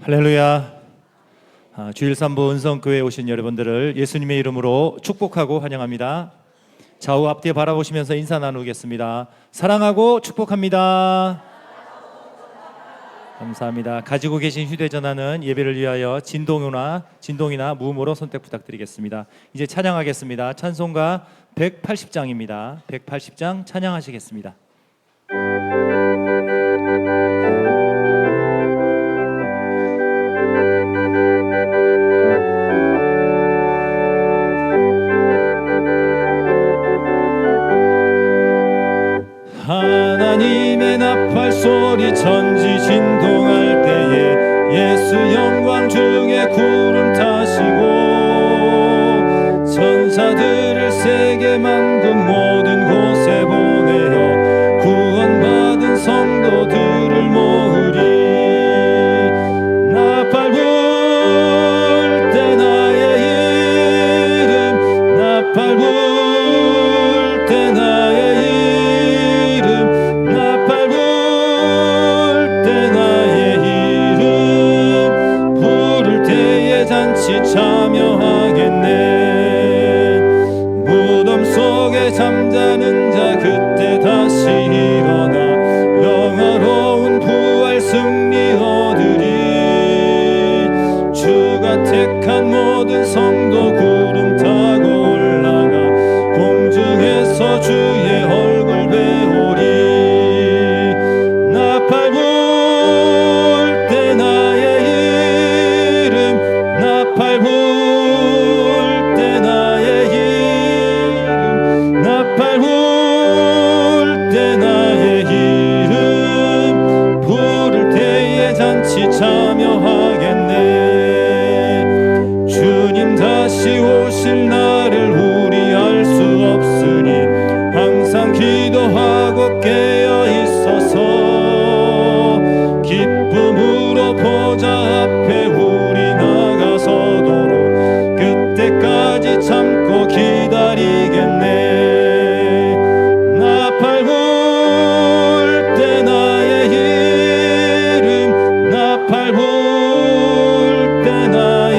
할렐루야. 주일 3부 은성교회에 오신 여러분들을 예수님의 이름으로 축복하고 환영합니다. 좌우 앞뒤에 바라보시면서 인사 나누겠습니다. 사랑하고 축복합니다. 감사합니다. 가지고 계신 휴대전화는 예배를 위하여 진동이나 무음으로 선택 부탁드리겠습니다. 이제 찬양하겠습니다. 찬송가 180장입니다. 180장 찬양하시겠습니다. 하나님의 나팔 소리 천지 진동할 때에 예수 영광 중에 구름 타시고 천사들을 세계 만국 모든 곳에 보내어 구원받은 성도들을 모으리. 나팔 불 때 나의 이름 나팔 불 때 나의 참여하겠네. 무덤 속에 잠자는 자 그때 다시 일어나 영화로운 부활 승리 얻으리. 주가 택한 모든 성도 구름 타고 올라가 공중에서 주의 얼굴 배우리. 나팔 불 때 나의 이름 나팔 불 때 나의 이름 나팔 불 때 나의 이름 부를 때에 잔치 참여하겠네. 주님 다시 오실 날을 우리 알 수 없으니 항상 기도하고 깨어 있어서 기쁨으로 보좌 앞에 우리 나가서도록 그때까지 참고 기다리겠네. 나팔 불 때 나의 이름 나팔 불 때 나의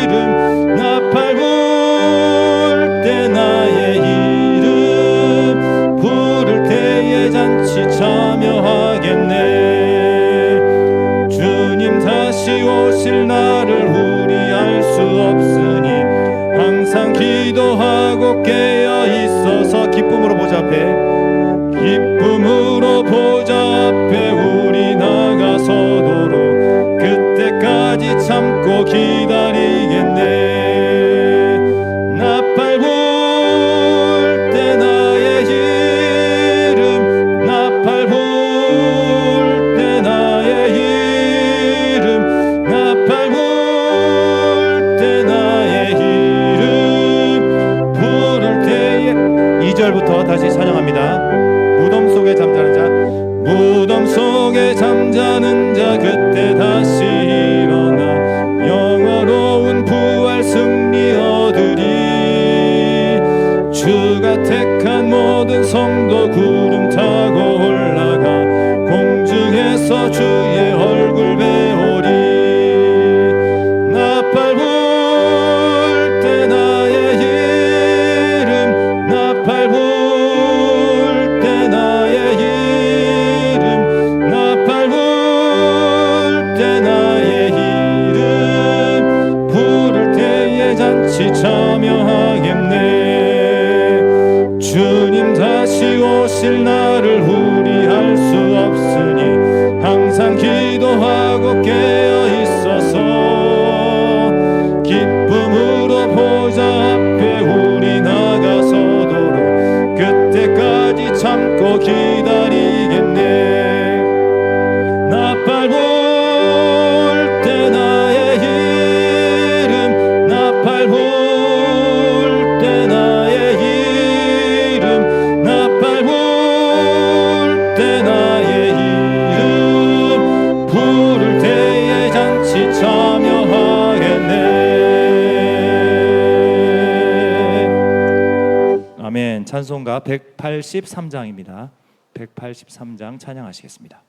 이름 나팔 불 때 나의 이름 부를 때에 잔치 참여하겠네. 주님 다시 오실 날을 우리 알 수 없으니 항상 기도하고 깨어 있어서 기쁨으로 보좌 앞에 우리 나가서도록 그때까지 참고 기다리겠네. 나팔 불 때 나의 이름 나팔 불 때 나의 이름 나팔 불 때 나의 이름 부를 때에 2절부터 다시 찬양합니다. 무덤 속에 잠자는 자 무덤 속에 잠자는 자 그때 다시 일어나 영화로운 부활 승리 얻으리. 주가 택한 모든 성도 구름 타고 올라가 공중에서 주의 얼굴 배우리. 나팔 불 때 나의 이름 나팔 불 때 나의 이름 나팔 불 때 나의 이름 부를 때에 잔치 참여하겠네. 주님 다시 오실 날을 우리 알 수 없으니 항상 기도하고 깨어 있어서 기쁨으로 보좌 앞에 우리 나가서도록 그때까지 참고 기다리겠네. 나팔 불 때 나의 이름 나팔 불 때 나의 이름 나팔 불 때 나의 이름 부를 때에 잔치 참여하겠네. 아멘. 찬송가 183장입니다. 183장 찬양하시겠습니다.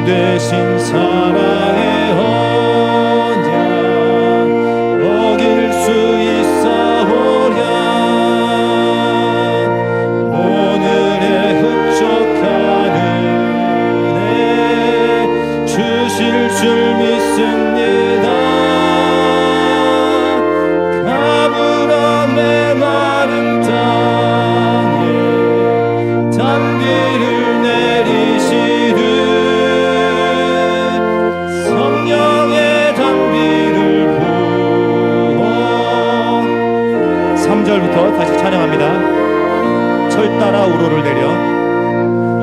참되신 사랑의 언약 어길 수 있사오랴. 오늘의 흡족한 은혜 주실 줄 믿습니다. 가브람의 마른 땅에 단비를 내리시듯 성령의 단비를 부어. 3절부터 다시 찬양합니다. 절 따라 우로를 내려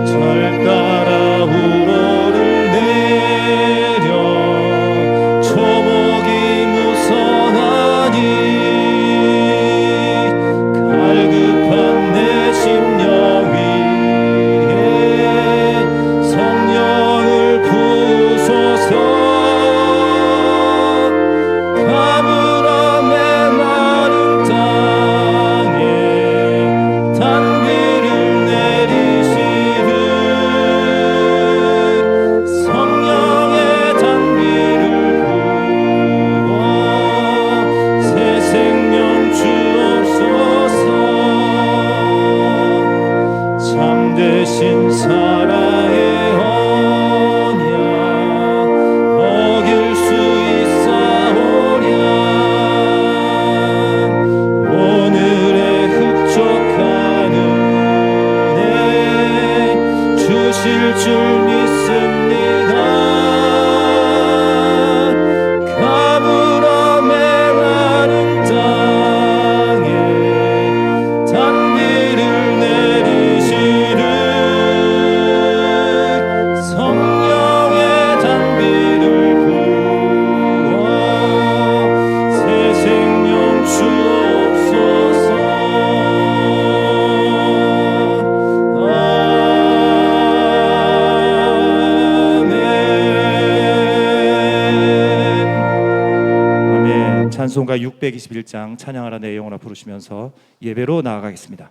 절 따라 우로를 내려 초목이 무성하니 갈급한 내 심령 위에 성령을 부으소서. 가브람의 마른 땅에 단비를 내리시듯 성령의 단비를 부어 새 생명 주옵소서. 참되신 사랑의 언약 어길 수 있사오랴. 오늘의 흡족한 은혜 주실 줄 믿습니다. 가브람의 마른 땅에 단비를 내리시듯 성령의 단비를 부어 새 생명 주옵소서. 아멘. 찬송가 621장 찬양하라 내 영혼아 부르시면서 예배로 나아가겠습니다.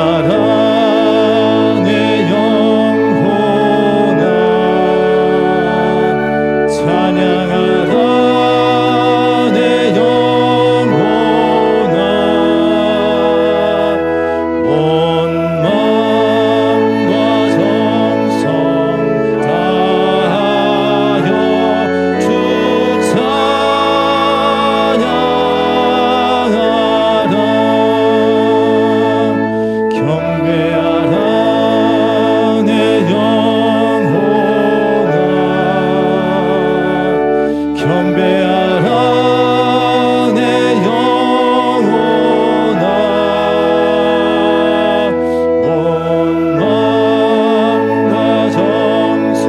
찬양하라 내 영혼아 찬양하라 내 영혼아 온 마음과 정성 다하여 주 찬양하라. 경배하라 내 영혼아 경배하라 내 영혼아 온 마음과 정성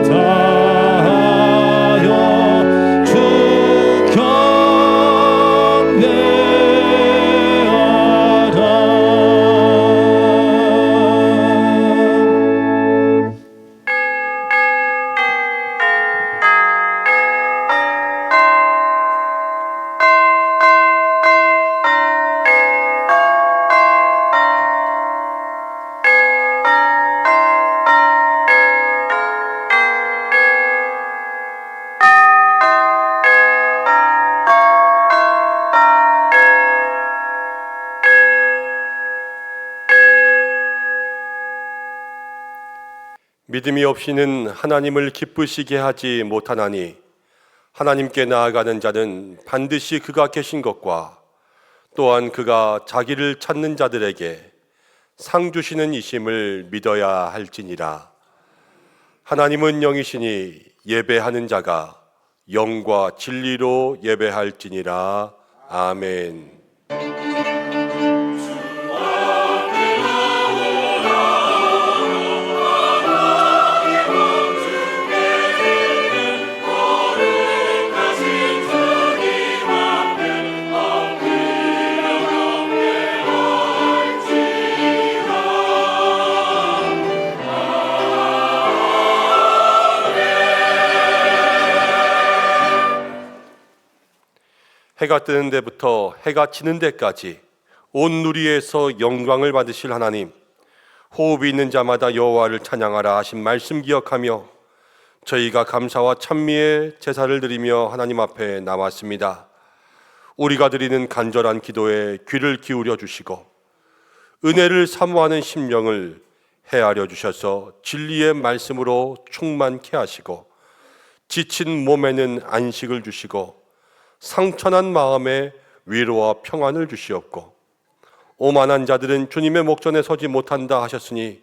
다하여 주 믿음이 없이는 하나님을 기쁘시게 하지 못하나니 하나님께 나아가는 자는 반드시 그가 계신 것과 또한 그가 자기를 찾는 자들에게 상 주시는 이심을 믿어야 할지니라. 하나님은 영이시니 예배하는 자가 영과 진리로 예배할지니라. 아멘. 해가 뜨는 데부터 해가 지는 데까지 온 누리에서 영광을 받으실 하나님, 호흡이 있는 자마다 여호와를 찬양하라 하신 말씀 기억하며 저희가 감사와 찬미의 제사를 드리며 하나님 앞에 나왔습니다. 우리가 드리는 간절한 기도에 귀를 기울여 주시고 은혜를 사모하는 심령을 헤아려 주셔서 진리의 말씀으로 충만케 하시고 지친 몸에는 안식을 주시고 상처난 마음에 위로와 평안을 주시옵고 오만한 자들은 주님의 목전에 서지 못한다 하셨으니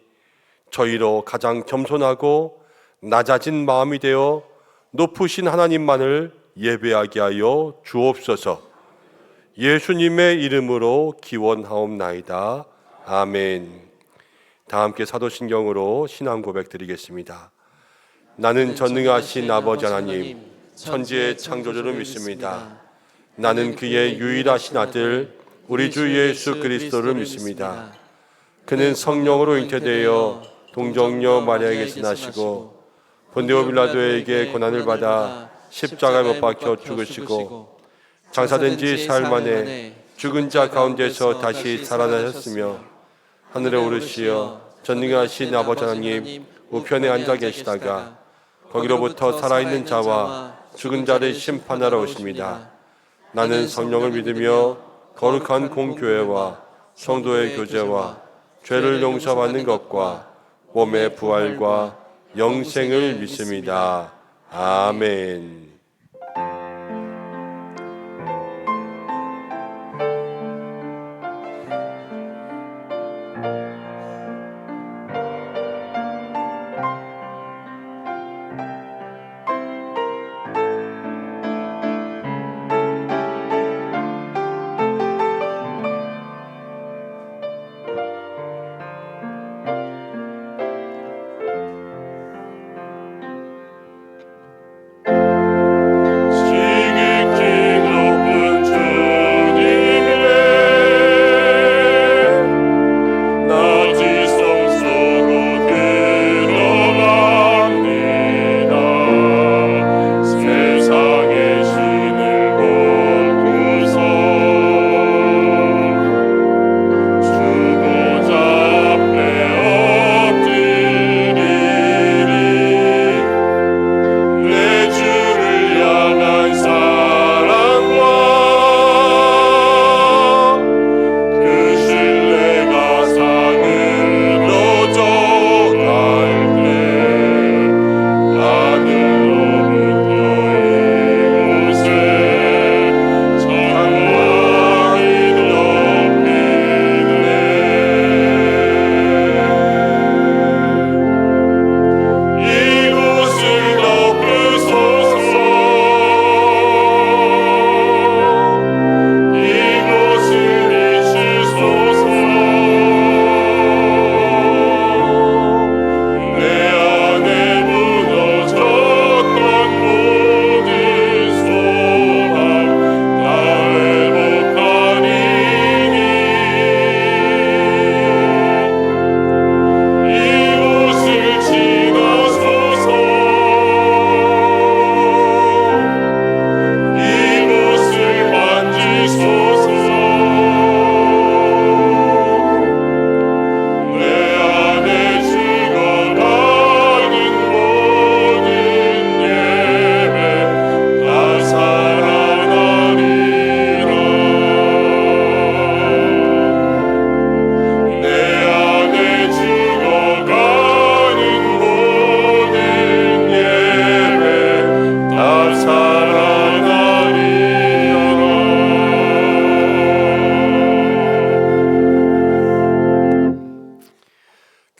저희로 가장 겸손하고 낮아진 마음이 되어 높으신 하나님만을 예배하게 하여 주옵소서. 예수님의 이름으로 기원하옵나이다. 아멘. 다 함께 사도신경으로 신앙 고백 드리겠습니다. 나는 전능하신 아버지 하나님, 천지의 창조주를 믿습니다. 나는 그의 유일하신 아들 우리 주 예수 그리스도를 믿습니다. 그는 성령으로 잉태되어 동정녀 마리아에게서 나시고 본디오 빌라도에게 고난을 받아 십자가에 못 박혀 죽으시고 장사된 지 사흘 만에 죽은 자 가운데서 다시 살아나셨으며 하늘에 오르시어 전능하신 아버지 하나님 우편에 앉아 계시다가 거기로부터 살아있는 자와 죽은 자를 심판하러 오십니다. 나는 성령을 믿으며 거룩한 공교회와 성도의 교제와 죄를 용서받는 것과 몸의 부활과 영생을 믿습니다. 아멘.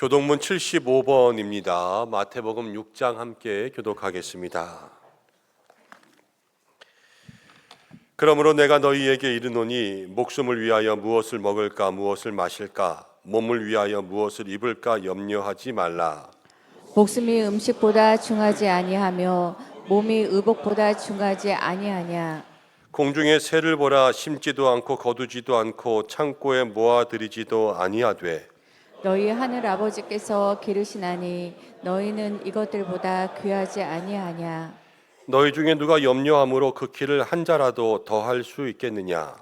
교동문 75번입니다. 마태복음 6장 함께 교독하겠습니다. 그러므로 내가 너희에게 이르노니 목숨을 위하여 무엇을 먹을까 무엇을 마실까 몸을 위하여 무엇을 입을까 염려하지 말라. 목숨이 음식보다 중하지 아니하며 몸이 의복보다 중하지 아니하냐. 공중의 새를 보라. 심지도 않고 거두지도 않고 창고에 모아들이지도 아니하되 너희 하늘 아버지께서 기르시나니 너희는 이것들보다 귀하지 아니하냐. 너희 중에 누가 염려함으로 그 키를 한 자라도 더할 수 있겠느냐?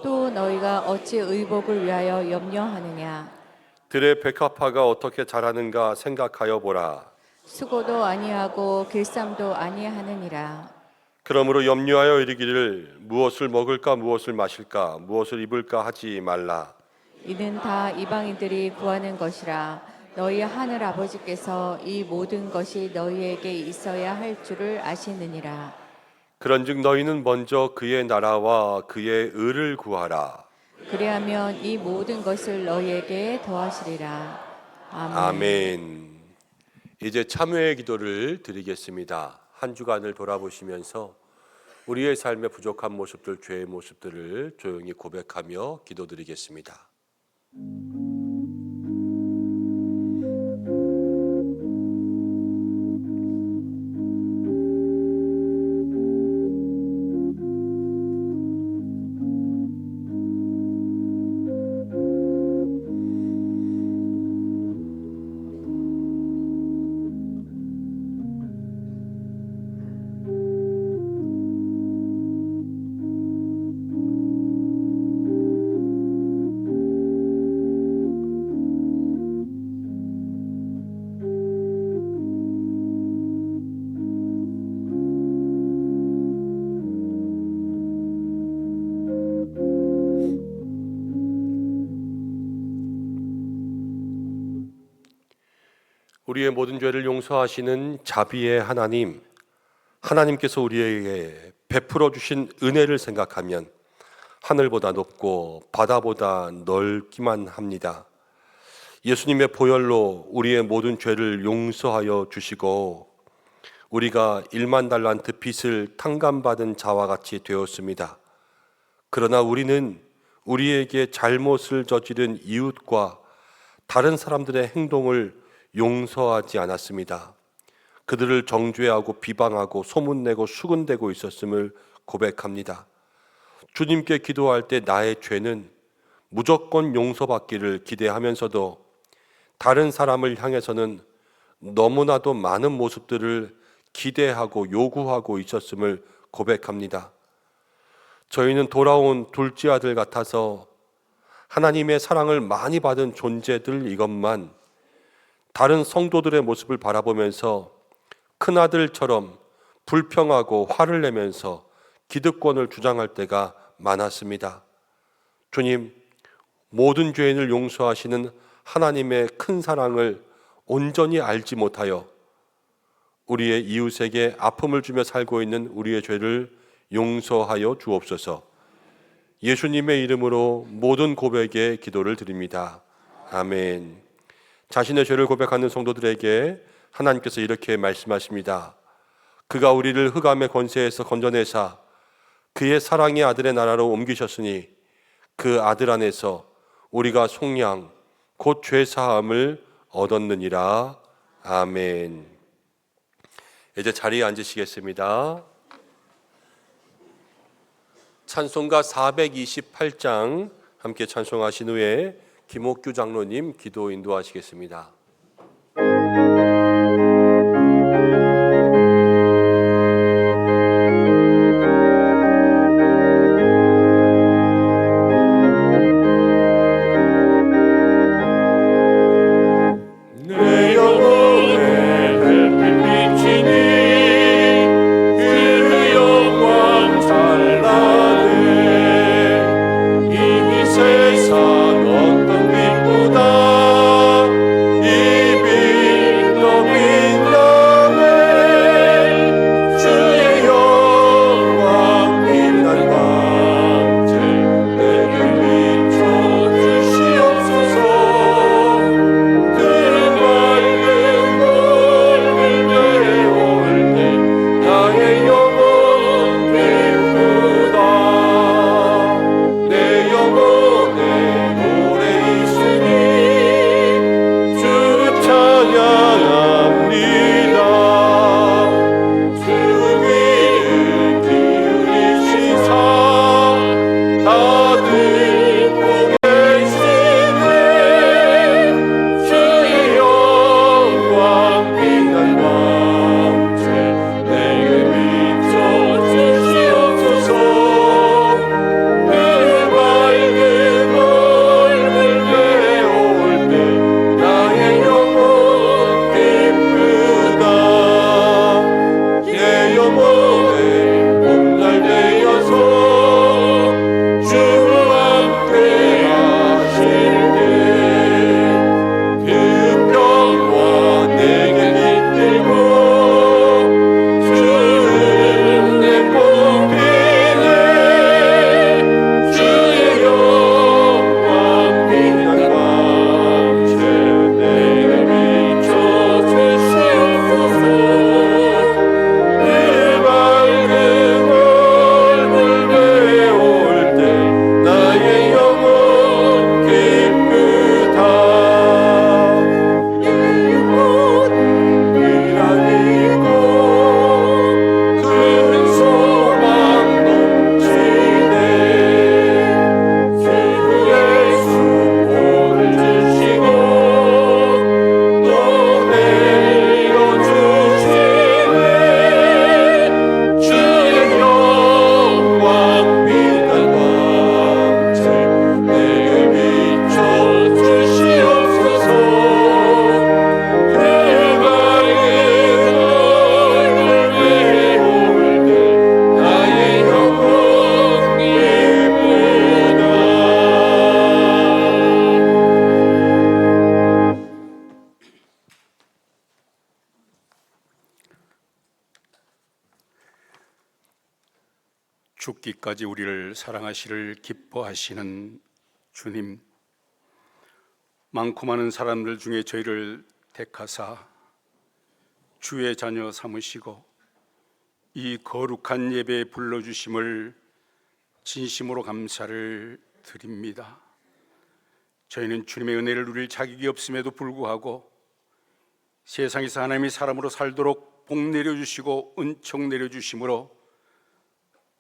또 너희가 어찌 의복을 위하여 염려하느냐? 들의 백합화가 어떻게 자라는가 생각하여 보라. 수고도 아니하고 길쌈도 아니하느니라. 그러므로 염려하여 이르기를 무엇을 먹을까 무엇을 마실까 무엇을 입을까 하지 말라. 이는 다 이방인들이 구하는 것이라. 너희 하늘 아버지께서 이 모든 것이 너희에게 있어야 할 줄을 아시느니라. 그런즉 너희는 먼저 그의 나라와 그의 의를 구하라. 그리하면 이 모든 것을 너희에게 더하시리라. 아멘. 아멘. 이제 참회의 기도를 드리겠습니다. 한 주간을 돌아보시면서 우리의 삶의 부족한 모습들, 죄의 모습들을 조용히 고백하며 기도드리겠습니다. 우리의 모든 죄를 용서하시는 자비의 하나님, 하나님께서 우리에게 베풀어 주신 은혜를 생각하면 하늘보다 높고 바다보다 넓기만 합니다. 예수님의 보혈로 우리의 모든 죄를 용서하여 주시고 우리가 1만 달란트 빚을 탕감받은 자와 같이 되었습니다. 그러나 우리는 우리에게 잘못을 저지른 이웃과 다른 사람들의 행동을 용서하지 않았습니다. 그들을 정죄하고 비방하고 소문내고 수군대고 있었음을 고백합니다. 주님께 기도할 때 나의 죄는 무조건 용서받기를 기대하면서도 다른 사람을 향해서는 너무나도 많은 모습들을 기대하고 요구하고 있었음을 고백합니다. 저희는 돌아온 둘째 아들 같아서 하나님의 사랑을 많이 받은 존재들 이것만 다른 성도들의 모습을 바라보면서 큰아들처럼 불평하고 화를 내면서 기득권을 주장할 때가 많았습니다. 주님, 모든 죄인을 용서하시는 하나님의 큰 사랑을 온전히 알지 못하여 우리의 이웃에게 아픔을 주며 살고 있는 우리의 죄를 용서하여 주옵소서. 예수님의 이름으로 모든 고백에 기도를 드립니다. 아멘. 자신의 죄를 고백하는 성도들에게 하나님께서 이렇게 말씀하십니다. 그가 우리를 흑암의 권세에서 건져내사 그의 사랑의 아들의 나라로 옮기셨으니 그 아들 안에서 우리가 속량 곧 죄사함을 얻었느니라. 아멘. 이제 자리에 앉으시겠습니다. 찬송가 428장 함께 찬송하신 후에 김옥규 장로님 기도 인도하시겠습니다. 내 영혼에 별빛 비치니 그 영광 찬란해. 이미 세상 어떤 빛보다 이 이까지 우리를 사랑하시를 기뻐하시는 주님, 많고 많은 사람들 중에 저희를 택하사 주의 자녀 삼으시고 이 거룩한 예배에 불러주심을 진심으로 감사를 드립니다. 저희는 주님의 은혜를 누릴 자격이 없음에도 불구하고 세상에서 하나님의 사람으로 살도록 복 내려주시고 은총 내려주심으로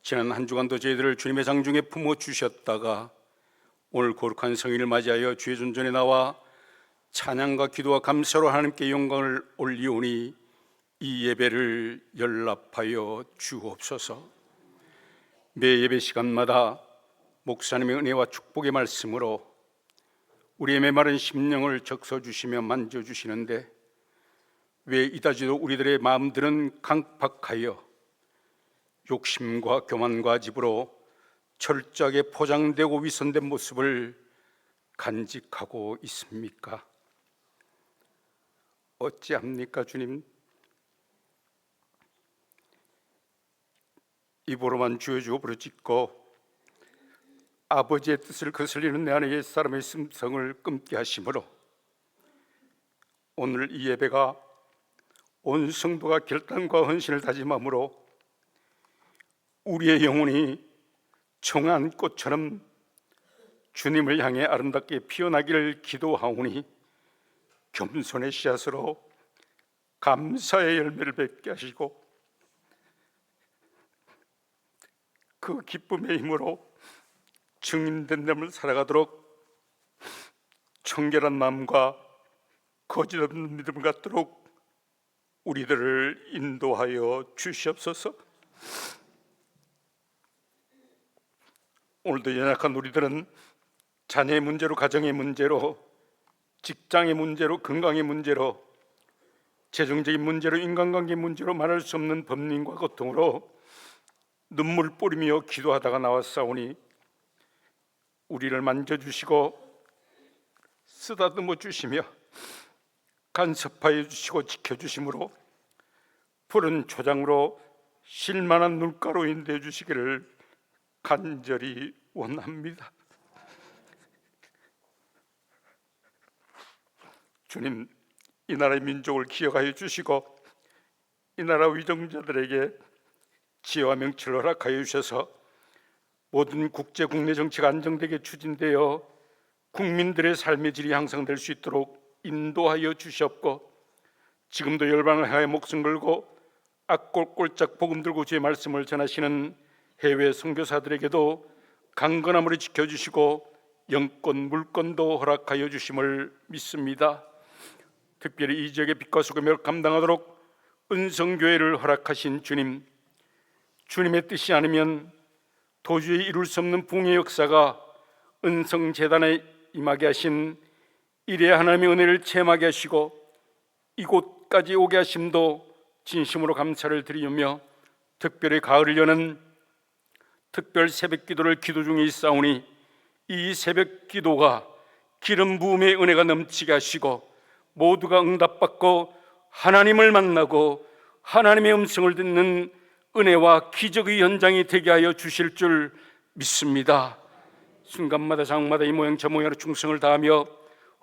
지난 한 주간도 저희들을 주님의 장중에 품어주셨다가 오늘 거룩한 성인을 맞이하여 주의 존전에 나와 찬양과 기도와 감사로 하나님께 영광을 올리오니 이 예배를 연락하여 주옵소서. 매 예배 시간마다 목사님의 은혜와 축복의 말씀으로 우리의 메마른 심령을 적셔주시며 만져주시는데 왜 이다지도 우리들의 마음들은 강팍하여 욕심과 교만과 집으로 철저하게 포장되고 위선된 모습을 간직하고 있습니까? 어찌합니까 주님? 입으로만 주여 부르짖고 아버지의 뜻을 거슬리는 내 안의 옛사람의 심성을 끊게 하심으로 오늘 이 예배가 온 성도가 결단과 헌신을 다짐함으로 우리의 영혼이 청한 꽃처럼 주님을 향해 아름답게 피어나기를 기도하오니 겸손의 씨앗으로 감사의 열매를 맺게 하시고 그 기쁨의 힘으로 증인된 삶을 살아가도록 청결한 마음과 거짓 없는 믿음을 갖도록 우리들을 인도하여 주시옵소서. 오늘도 연약한 우리들은 자녀의 문제로, 가정의 문제로, 직장의 문제로, 건강의 문제로, 재정적인 문제로, 인간관계 문제로 말할 수 없는 번민과 고통으로 눈물 뿌리며 기도하다가 나왔사오니 우리를 만져주시고 쓰다듬어 주시며 간섭하여 주시고 지켜주심으로 푸른 초장으로 실만한 눈가로 인도해 주시기를 간절히 원합니다. 주님, 이 나라의 민족을 기억하여 주시고 이 나라 위정자들에게 지혜와 명철을 허락하여 주셔서 모든 국제 국내 정치가 안정되게 추진되어 국민들의 삶의 질이 향상될 수 있도록 인도하여 주시옵고 지금도 열방을 향해 목숨 걸고 악골골짝 복음 들고 주의 말씀을 전하시는 해외 선교사들에게도 강건함으로 지켜주시고 영권 물권도 허락하여 주심을 믿습니다. 특별히 이 지역의 빛과 소금을 감당하도록 은성교회를 허락하신 주님, 주님의 뜻이 아니면 도저히 이룰 수 없는 붕의 역사가 은성재단에 임하게 하신 이래 하나님의 은혜를 체험하게 하시고 이곳까지 오게 하심도 진심으로 감사를 드리며 특별히 가을을 여는 특별 새벽 기도를 기도 중에 있사오니 이 새벽 기도가 기름 부음의 은혜가 넘치게 하시고 모두가 응답받고 하나님을 만나고 하나님의 음성을 듣는 은혜와 기적의 현장이 되게 하여 주실 줄 믿습니다. 순간마다 장마다 이 모양 저 모양으로 충성을 다하며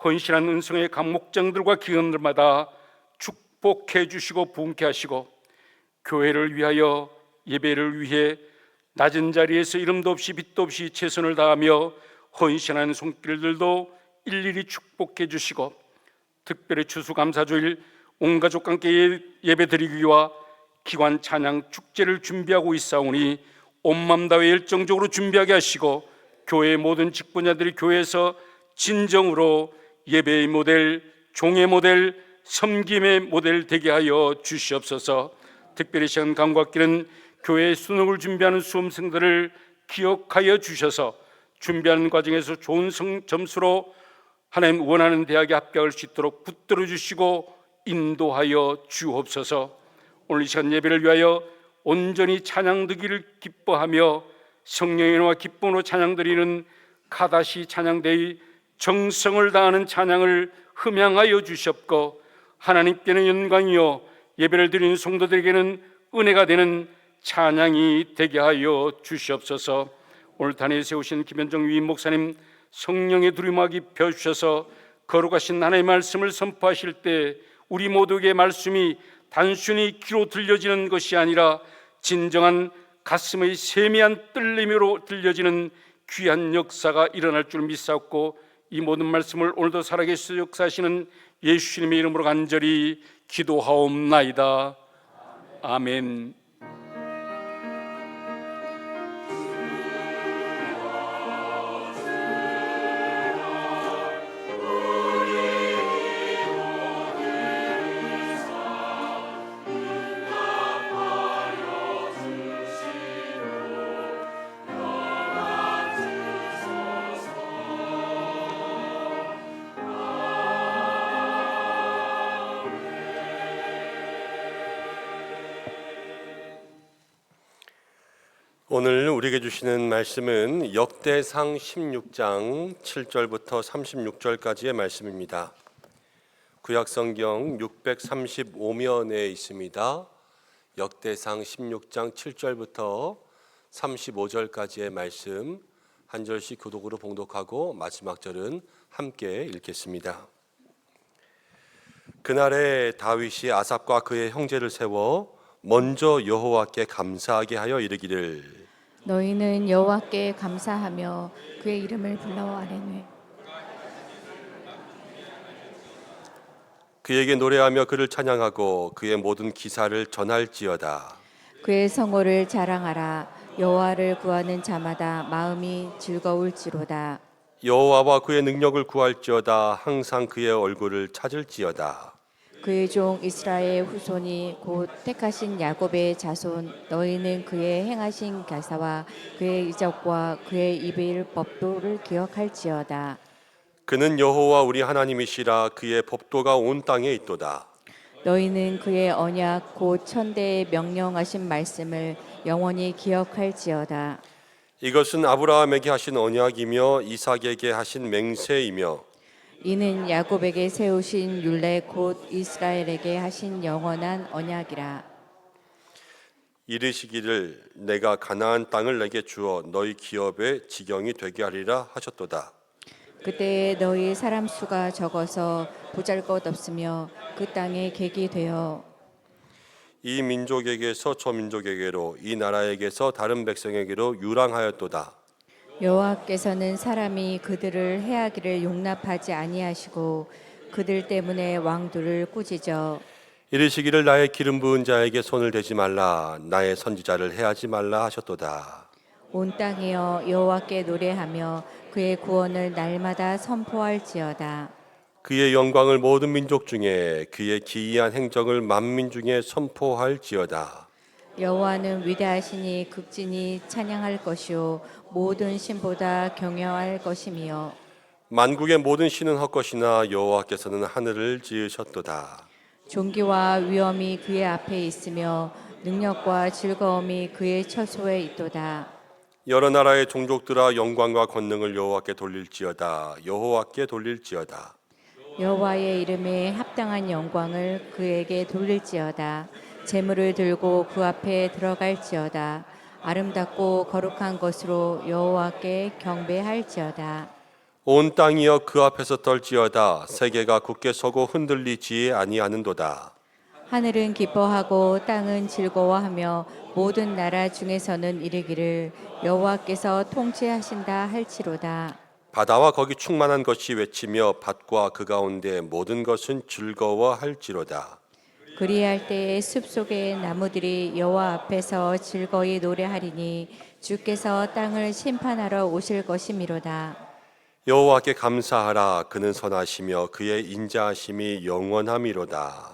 헌신한 은성의 각 목장들과 기관들마다 축복해 주시고 부흥케 하시고 교회를 위하여 예배를 위해 낮은 자리에서 이름도 없이 빛도 없이 최선을 다하며 헌신하는 손길들도 일일이 축복해 주시고 특별히 추수감사주일 온 가족과 함께 예배드리기와 기관 찬양 축제를 준비하고 있사오니 온 마음 다해 열정적으로 준비하게 하시고 교회의 모든 직분자들이 교회에서 진정으로 예배의 모델, 종의 모델, 섬김의 모델 되게 하여 주시옵소서. 특별히 시간 감각기는 교회의 수능을 준비하는 수험생들을 기억하여 주셔서 준비하는 과정에서 좋은 점수로 하나님 원하는 대학에 합격할 수 있도록 붙들어 주시고 인도하여 주옵소서. 오늘 이 시간 예배를 위하여 온전히 찬양드기를 기뻐하며 성령의 은혜와 기쁨으로 찬양드리는 카다시 찬양대의 정성을 다하는 찬양을 흠양하여 주시옵고 하나님께는 영광이요 예배를 드리는 성도들에게는 은혜가 되는 찬양이 되게 하여 주시옵소서. 오늘 단에 세우신 김현정 위임 목사님 성령의 두루마기 펴주셔서 거룩하신 하나님의 말씀을 선포하실 때 우리 모두에게 말씀이 단순히 귀로 들려지는 것이 아니라 진정한 가슴의 세미한 떨림으로 들려지는 귀한 역사가 일어날 줄 믿사옵고, 이 모든 말씀을 오늘도 살아계시고 역사하시는 예수님의 이름으로 간절히 기도하옵나이다. 아멘. 오늘 우리에게 주시는 말씀은 역대상 16장 7절부터 36절까지의 말씀입니다. 구약성경 635면에 있습니다. 역대상 16장 7절부터 35절까지의 말씀 한 절씩 교독으로 봉독하고 마지막 절은 함께 읽겠습니다. 그날에 다윗이 아삽과 그의 형제를 세워 먼저 여호와께 감사하게 하여 이르기를, 너희는 여호와께 감사하며 그의 이름을 불러 아뢰매 그에게 노래하며 그를 찬양하고 그의 모든 기사를 전할지어다. 그의 성호를 자랑하라. 여호와를 구하는 자마다 마음이 즐거울지로다. 여호와와 그의 능력을 구할지어다. 항상 그의 얼굴을 찾을지어다. 그의 종 이스라엘의 후손이 곧 택하신 야곱의 자손, 너희는 그의 행하신 가사와 그의 이적과 그의 입의 법도를 기억할지어다. 그는 여호와 우리 하나님이시라. 그의 법도가 온 땅에 있도다. 너희는 그의 언약 곧 천대에 명령하신 말씀을 영원히 기억할지어다. 이것은 아브라함에게 하신 언약이며 이삭에게 하신 맹세이며 이는 야곱에게 세우신 율례 곧 이스라엘에게 하신 영원한 언약이라. 이르시기를 내가 가나안 땅을 내게 주어 너희 기업의 지경이 되게 하리라 하셨도다. 그때에 너희 사람 수가 적어서 보잘것없으며 그 땅에 객이 되어 이 민족에게서 저 민족에게로 이 나라에게서 다른 백성에게로 유랑하였도다. 여호와께서는 사람이 그들을 해하기를 용납하지 아니하시고 그들 때문에 왕들을 꾸짖어 이르시기를 나의 기름 부은 자에게 손을 대지 말라. 나의 선지자를 해하지 말라 하셨도다. 온 땅이여 여호와께 노래하며 그의 구원을 날마다 선포할지어다. 그의 영광을 모든 민족 중에 그의 기이한 행적을 만민 중에 선포할지어다. 여호와는 위대하시니 극진히 찬양할 것이요 모든 신보다 경외할 것이며 만국의 모든 신은 헛것이나 여호와께서는 하늘을 지으셨도다. 존귀와 위엄이 그의 앞에 있으며 능력과 즐거움이 그의 처소에 있도다. 여러 나라의 종족들아 영광과 권능을 여호와께 돌릴지어다. 여호와께 돌릴지어다. 여호와의 이름에 합당한 영광을 그에게 돌릴지어다. 제물을 들고 그 앞에 들어갈지어다. 아름답고 거룩한 것으로 여호와께 경배할지어다. 온 땅이여 그 앞에서 떨지어다. 세계가 굳게 서고 흔들리지 아니하는도다. 하늘은 기뻐하고 땅은 즐거워하며 모든 나라 중에서는 이르기를 여호와께서 통치하신다 할지로다. 바다와 거기 충만한 것이 외치며 밭과 그 가운데 모든 것은 즐거워할지로다. 그리할 때에 숲속의 나무들이 여호와 앞에서 즐거이 노래하리니 주께서 땅을 심판하러 오실 것이미로다. 여호와께 감사하라. 그는 선하시며 그의 인자하심이 영원함이로다.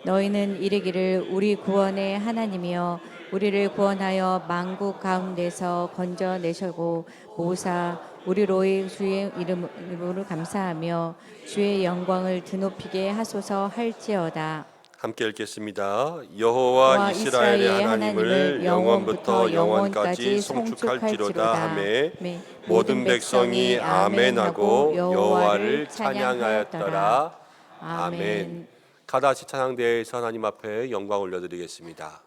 너희는 이르기를 우리 구원의 하나님이여 우리를 구원하여 만국 가운데서 건져내시고 모사 우리로의 주의 이름으로 감사하며 주의 영광을 드높이게 하소서 할지어다. 함께 읽겠습니다. 여호와 이스라엘의 하나님을 영원부터 영원까지 송축할지로다 하매 모든 백성이 아멘하고 여호와를 찬양하였더라. 아멘. 다같이 찬양대에서 하나님 앞에 영광 올려드리겠습니다.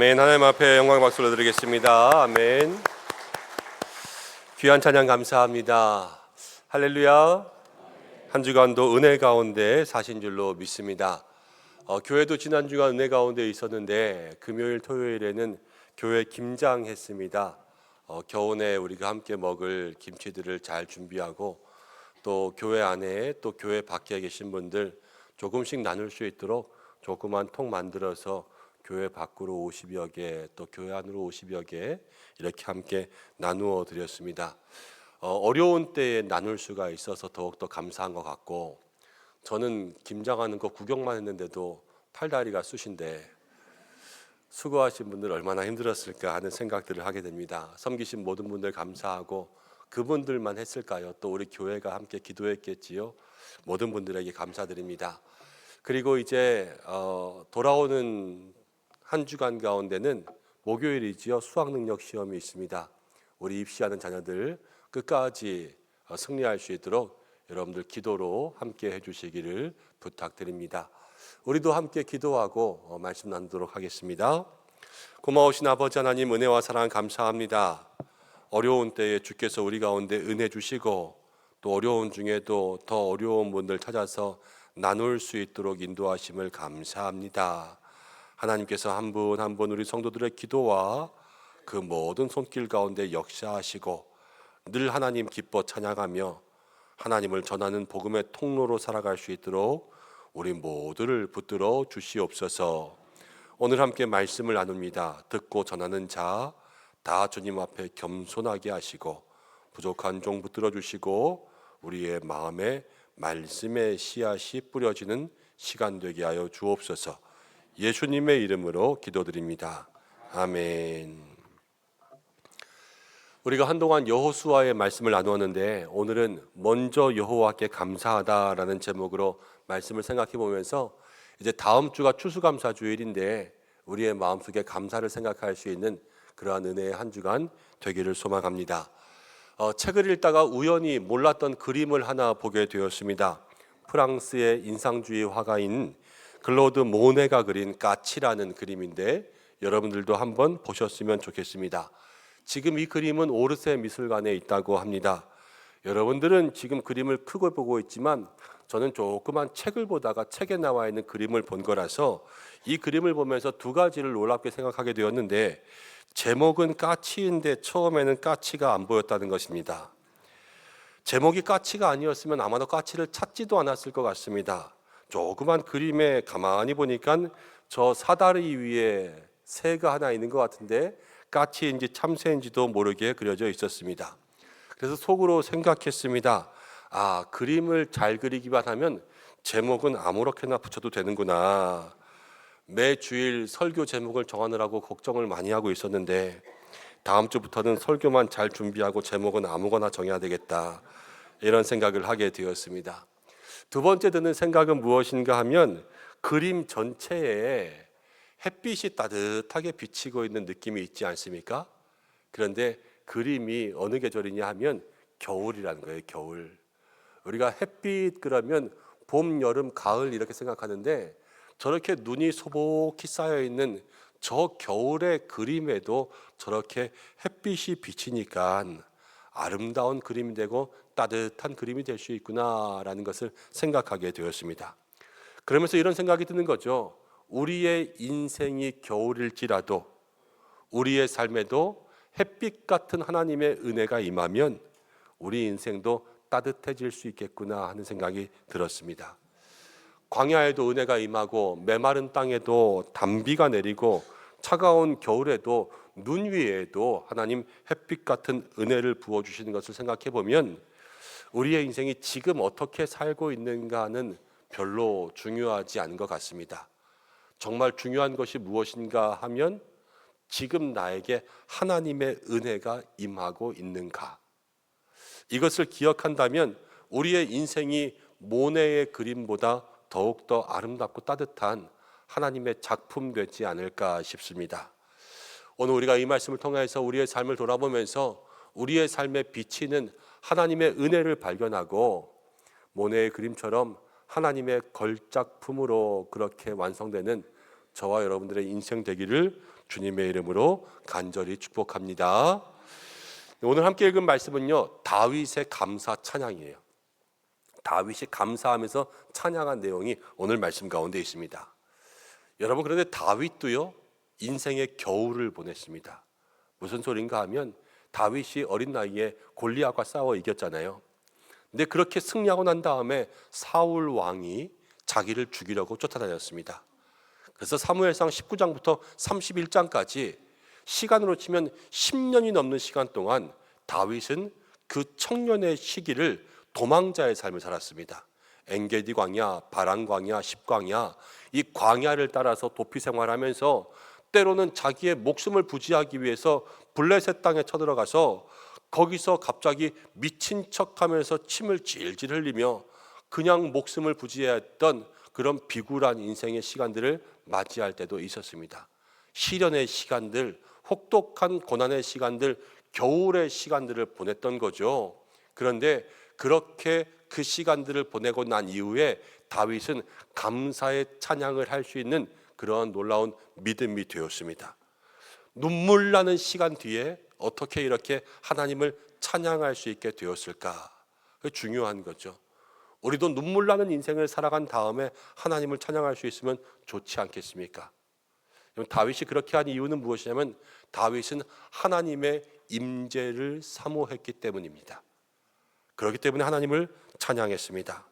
아멘. 하나님 앞에 영광 박수로 드리겠습니다. 아멘. 귀한 찬양 감사합니다. 할렐루야. 한 주간도 은혜 가운데 사신 줄로 믿습니다. 교회도 지난주가 은혜 가운데 있었는데 금요일 토요일에는 교회 김장했습니다. 겨우내 우리가 함께 먹을 김치들을 잘 준비하고 또 교회 안에 또 교회 밖에 계신 분들 조금씩 나눌 수 있도록 조그만 통 만들어서 교회 밖으로 50여 개 또 교회 안으로 50여 개 이렇게 함께 나누어 드렸습니다. 어려운 때에 나눌 수가 있어서 더욱더 감사한 것 같고, 저는 김장하는 거 구경만 했는데도 팔다리가 쑤신데 수고하신 분들 얼마나 힘들었을까 하는 생각들을 하게 됩니다. 섬기신 모든 분들 감사하고, 그분들만 했을까요? 또 우리 교회가 함께 기도했겠지요. 모든 분들에게 감사드립니다. 그리고 이제 돌아오는 한 주간 가운데는 목요일이지요. 수학능력 시험이 있습니다. 우리 입시하는 자녀들 끝까지 승리할 수 있도록 여러분들 기도로 함께 해주시기를 부탁드립니다. 우리도 함께 기도하고 말씀 나누도록 하겠습니다. 고마우신 아버지 하나님, 은혜와 사랑 감사합니다. 어려운 때에 주께서 우리 가운데 은혜 주시고 또 어려운 중에도 더 어려운 분들 찾아서 나눌 수 있도록 인도하심을 감사합니다. 하나님께서 한 분 한 분 우리 성도들의 기도와 그 모든 손길 가운데 역사하시고 늘 하나님 기뻐 찬양하며 하나님을 전하는 복음의 통로로 살아갈 수 있도록 우리 모두를 붙들어 주시옵소서. 오늘 함께 말씀을 나눕니다. 듣고 전하는 자 다 주님 앞에 겸손하게 하시고 부족한 종 붙들어 주시고 우리의 마음에 말씀의 씨앗이 뿌려지는 시간 되게 하여 주옵소서. 예수님의 이름으로 기도드립니다. 아멘. 우리가 한동안 여호수아의 말씀을 나누었는데 오늘은 먼저 여호와께 감사하다라는 제목으로 말씀을 생각해 보면서 이제 다음 주가 추수감사주일인데 우리의 마음속에 감사를 생각할 수 있는 그러한 은혜의 한 주간 되기를 소망합니다. 책을 읽다가 우연히 몰랐던 그림을 하나 보게 되었습니다. 프랑스의 인상주의 화가인 클로드 모네가 그린 까치라는 그림인데 여러분들도 한번 보셨으면 좋겠습니다. 지금 이 그림은 오르세 미술관에 있다고 합니다. 여러분들은 지금 그림을 크게 보고 있지만 저는 조그만 책을 보다가 책에 나와 있는 그림을 본 거라서 이 그림을 보면서 두 가지를 놀랍게 생각하게 되었는데, 제목은 까치인데 처음에는 까치가 안 보였다는 것입니다. 제목이 까치가 아니었으면 아마도 까치를 찾지도 않았을 것 같습니다. 조그만 그림에 가만히 보니까 저 사다리 위에 새가 하나 있는 것 같은데 까치인지 참새인지도 모르게 그려져 있었습니다. 그래서 속으로 생각했습니다. 아, 그림을 잘 그리기만 하면 제목은 아무렇게나 붙여도 되는구나. 매 주일 설교 제목을 정하느라고 걱정을 많이 하고 있었는데 다음 주부터는 설교만 잘 준비하고 제목은 아무거나 정해야 되겠다, 이런 생각을 하게 되었습니다. 두 번째 드는 생각은 무엇인가 하면 그림 전체에 햇빛이 따뜻하게 비치고 있는 느낌이 있지 않습니까? 그런데 그림이 어느 계절이냐 하면 겨울이라는 거예요. 겨울. 우리가 햇빛 그러면 봄, 여름, 가을 이렇게 생각하는데 저렇게 눈이 소복히 쌓여 있는 저 겨울의 그림에도 저렇게 햇빛이 비치니까 아름다운 그림이 되고 따뜻한 그림이 될 수 있구나라는 것을 생각하게 되었습니다. 그러면서 이런 생각이 드는 거죠. 우리의 인생이 겨울일지라도 우리의 삶에도 햇빛 같은 하나님의 은혜가 임하면 우리 인생도 따뜻해질 수 있겠구나 하는 생각이 들었습니다. 광야에도 은혜가 임하고 메마른 땅에도 단비가 내리고 차가운 겨울에도 눈 위에도 하나님 햇빛 같은 은혜를 부어주시는 것을 생각해 보면 우리의 인생이 지금 어떻게 살고 있는가는 별로 중요하지 않은 것 같습니다. 정말 중요한 것이 무엇인가 하면 지금 나에게 하나님의 은혜가 임하고 있는가, 이것을 기억한다면 우리의 인생이 모네의 그림보다 더욱더 아름답고 따뜻한 하나님의 작품 되지 않을까 싶습니다. 오늘 우리가 이 말씀을 통해서 우리의 삶을 돌아보면서 우리의 삶에 비치는 하나님의 은혜를 발견하고 모네의 그림처럼 하나님의 걸작품으로 그렇게 완성되는 저와 여러분들의 인생 되기를 주님의 이름으로 간절히 축복합니다. 오늘 함께 읽은 말씀은요, 다윗의 감사 찬양이에요. 다윗이 감사하면서 찬양한 내용이 오늘 말씀 가운데 있습니다. 여러분, 그런데 다윗도요, 인생의 겨울을 보냈습니다. 무슨 소린가 하면 다윗이 어린 나이에 골리앗과 싸워 이겼잖아요. 근데 그렇게 승리하고 난 다음에 사울 왕이 자기를 죽이려고 쫓아다녔습니다. 그래서 사무엘상 19장부터 31장까지 시간으로 치면 10년이 넘는 시간 동안 다윗은 그 청년의 시기를 도망자의 삶을 살았습니다. 엔게디 광야, 바란 광야, 십광야, 이 광야를 따라서 도피 생활하면서 때로는 자기의 목숨을 부지하기 위해서 블레셋 땅에 쳐들어가서 거기서 갑자기 미친 척하면서 침을 질질 흘리며 그냥 목숨을 부지해야 했던 그런 비굴한 인생의 시간들을 맞이할 때도 있었습니다. 시련의 시간들, 혹독한 고난의 시간들, 겨울의 시간들을 보냈던 거죠. 그런데 그렇게 그 시간들을 보내고 난 이후에 다윗은 감사의 찬양을 할 수 있는 그러한 놀라운 믿음이 되었습니다. 눈물 나는 시간 뒤에 어떻게 이렇게 하나님을 찬양할 수 있게 되었을까? 그게 중요한 거죠. 우리도 눈물 나는 인생을 살아간 다음에 하나님을 찬양할 수 있으면 좋지 않겠습니까? 다윗이 그렇게 한 이유는 무엇이냐면 다윗은 하나님의 임재를 사모했기 때문입니다. 그렇기 때문에 하나님을 찬양했습니다.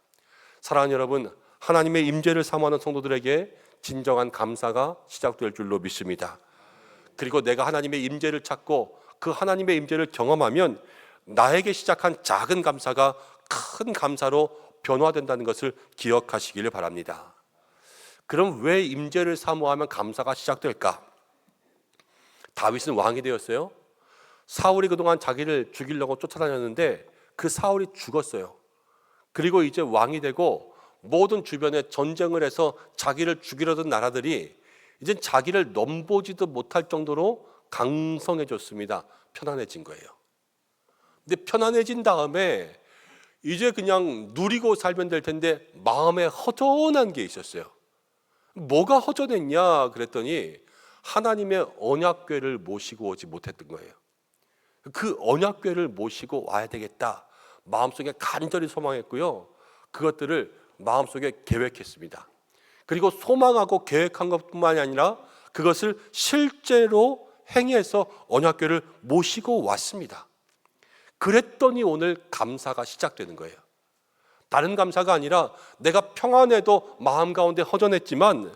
사랑하는 여러분, 하나님의 임재를 사모하는 성도들에게 진정한 감사가 시작될 줄로 믿습니다. 그리고 내가 하나님의 임재를 찾고 그 하나님의 임재를 경험하면 나에게 시작한 작은 감사가 큰 감사로 변화된다는 것을 기억하시기를 바랍니다. 그럼 왜 임재를 사모하면 감사가 시작될까? 다윗은 왕이 되었어요. 사울이 그동안 자기를 죽이려고 쫓아다녔는데 그 사울이 죽었어요. 그리고 이제 왕이 되고 모든 주변에 전쟁을 해서 자기를 죽이려던 나라들이 이제 자기를 넘보지도 못할 정도로 강성해졌습니다. 편안해진 거예요. 근데 편안해진 다음에 이제 그냥 누리고 살면 될 텐데 마음에 허전한 게 있었어요. 뭐가 허전했냐 그랬더니 하나님의 언약궤를 모시고 오지 못했던 거예요. 그 언약궤를 모시고 와야 되겠다 마음속에 간절히 소망했고요. 그것들을 마음속에 계획했습니다. 그리고 소망하고 계획한 것뿐만이 아니라 그것을 실제로 행해서 언약궤를 모시고 왔습니다. 그랬더니 오늘 감사가 시작되는 거예요. 다른 감사가 아니라 내가 평안해도 마음 가운데 허전했지만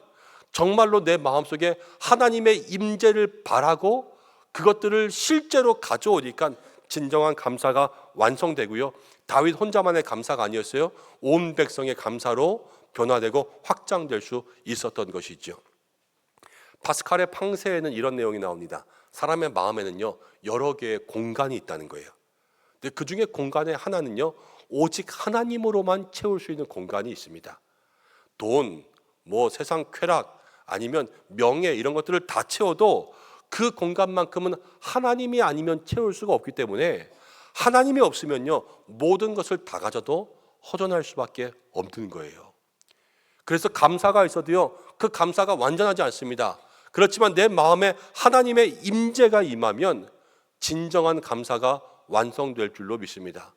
정말로 내 마음속에 하나님의 임재를 바라고 그것들을 실제로 가져오니까 진정한 감사가 완성되고요. 다윗 혼자만의 감사가 아니었어요. 온 백성의 감사로 변화되고 확장될 수 있었던 것이죠. 파스칼의 팡세에는 이런 내용이 나옵니다. 사람의 마음에는요, 여러 개의 공간이 있다는 거예요. 근데 그 중에 공간의 하나는요, 오직 하나님으로만 채울 수 있는 공간이 있습니다. 돈, 세상 쾌락, 아니면 명예 이런 것들을 다 채워도 그 공간만큼은 하나님이 아니면 채울 수가 없기 때문에 하나님이 없으면요, 모든 것을 다 가져도 허전할 수밖에 없는 거예요. 그래서 감사가 있어도요, 그 감사가 완전하지 않습니다. 그렇지만 내 마음에 하나님의 임재가 임하면 진정한 감사가 완성될 줄로 믿습니다.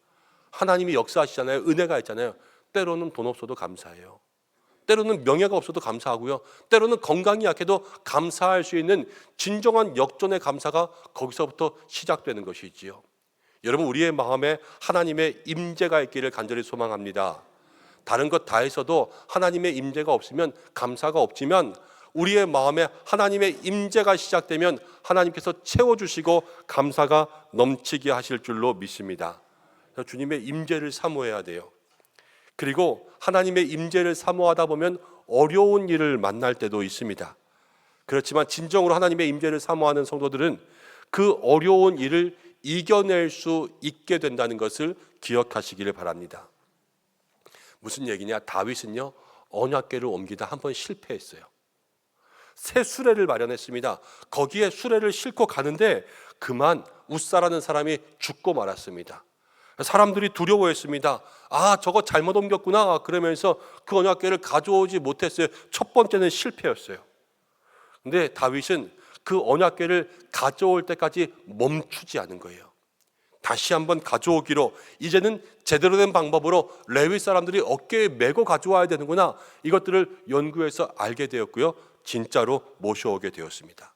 하나님이 역사하시잖아요. 은혜가 있잖아요. 때로는 돈 없어도 감사해요. 때로는 명예가 없어도 감사하고요. 때로는 건강이 약해도 감사할 수 있는 진정한 역전의 감사가 거기서부터 시작되는 것이지요. 여러분, 우리의 마음에 하나님의 임재가 있기를 간절히 소망합니다. 다른 것 다 해서도 하나님의 임재가 없으면 감사가 없지만 우리의 마음에 하나님의 임재가 시작되면 하나님께서 채워주시고 감사가 넘치게 하실 줄로 믿습니다. 주님의 임재를 사모해야 돼요. 그리고 하나님의 임재를 사모하다 보면 어려운 일을 만날 때도 있습니다. 그렇지만 진정으로 하나님의 임재를 사모하는 성도들은 그 어려운 일을 이겨낼 수 있게 된다는 것을 기억하시기를 바랍니다. 무슨 얘기냐? 다윗은요, 언약궤를 옮기다 한 번 실패했어요. 새 수레를 마련했습니다. 거기에 수레를 싣고 가는데 그만 웃사라는 사람이 죽고 말았습니다. 사람들이 두려워했습니다. 저거 잘못 옮겼구나 그러면서 그 언약궤를 가져오지 못했어요. 첫 번째는 실패였어요. 근데 다윗은 그 언약궤를 가져올 때까지 멈추지 않은 거예요. 다시 한번 가져오기로, 이제는 제대로 된 방법으로 레위 사람들이 어깨에 메고 가져와야 되는구나, 이것들을 연구해서 알게 되었고요, 진짜로 모셔오게 되었습니다.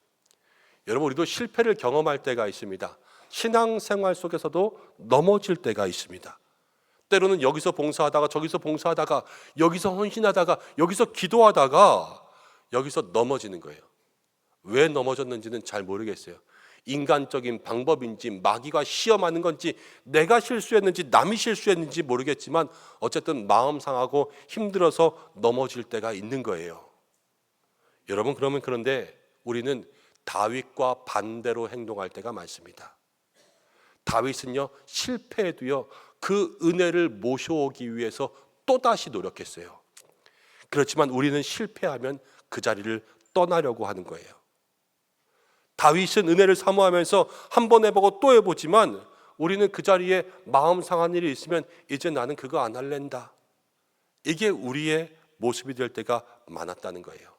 여러분, 우리도 실패를 경험할 때가 있습니다. 신앙생활 속에서도 넘어질 때가 있습니다. 때로는 여기서 봉사하다가 저기서 봉사하다가 여기서 헌신하다가 여기서 기도하다가 여기서 넘어지는 거예요. 왜 넘어졌는지는 잘 모르겠어요. 인간적인 방법인지 마귀가 시험하는 건지 내가 실수했는지 남이 실수했는지 모르겠지만 어쨌든 마음 상하고 힘들어서 넘어질 때가 있는 거예요. 여러분, 그런데 우리는 다윗과 반대로 행동할 때가 많습니다. 다윗은요, 실패해도요, 그 은혜를 모셔오기 위해서 또다시 노력했어요. 그렇지만 우리는 실패하면 그 자리를 떠나려고 하는 거예요. 다윗은 은혜를 사모하면서 한 번 해보고 또 해보지만 우리는 그 자리에 마음 상한 일이 있으면 이제 나는 그거 안 할랜다, 이게 우리의 모습이 될 때가 많았다는 거예요.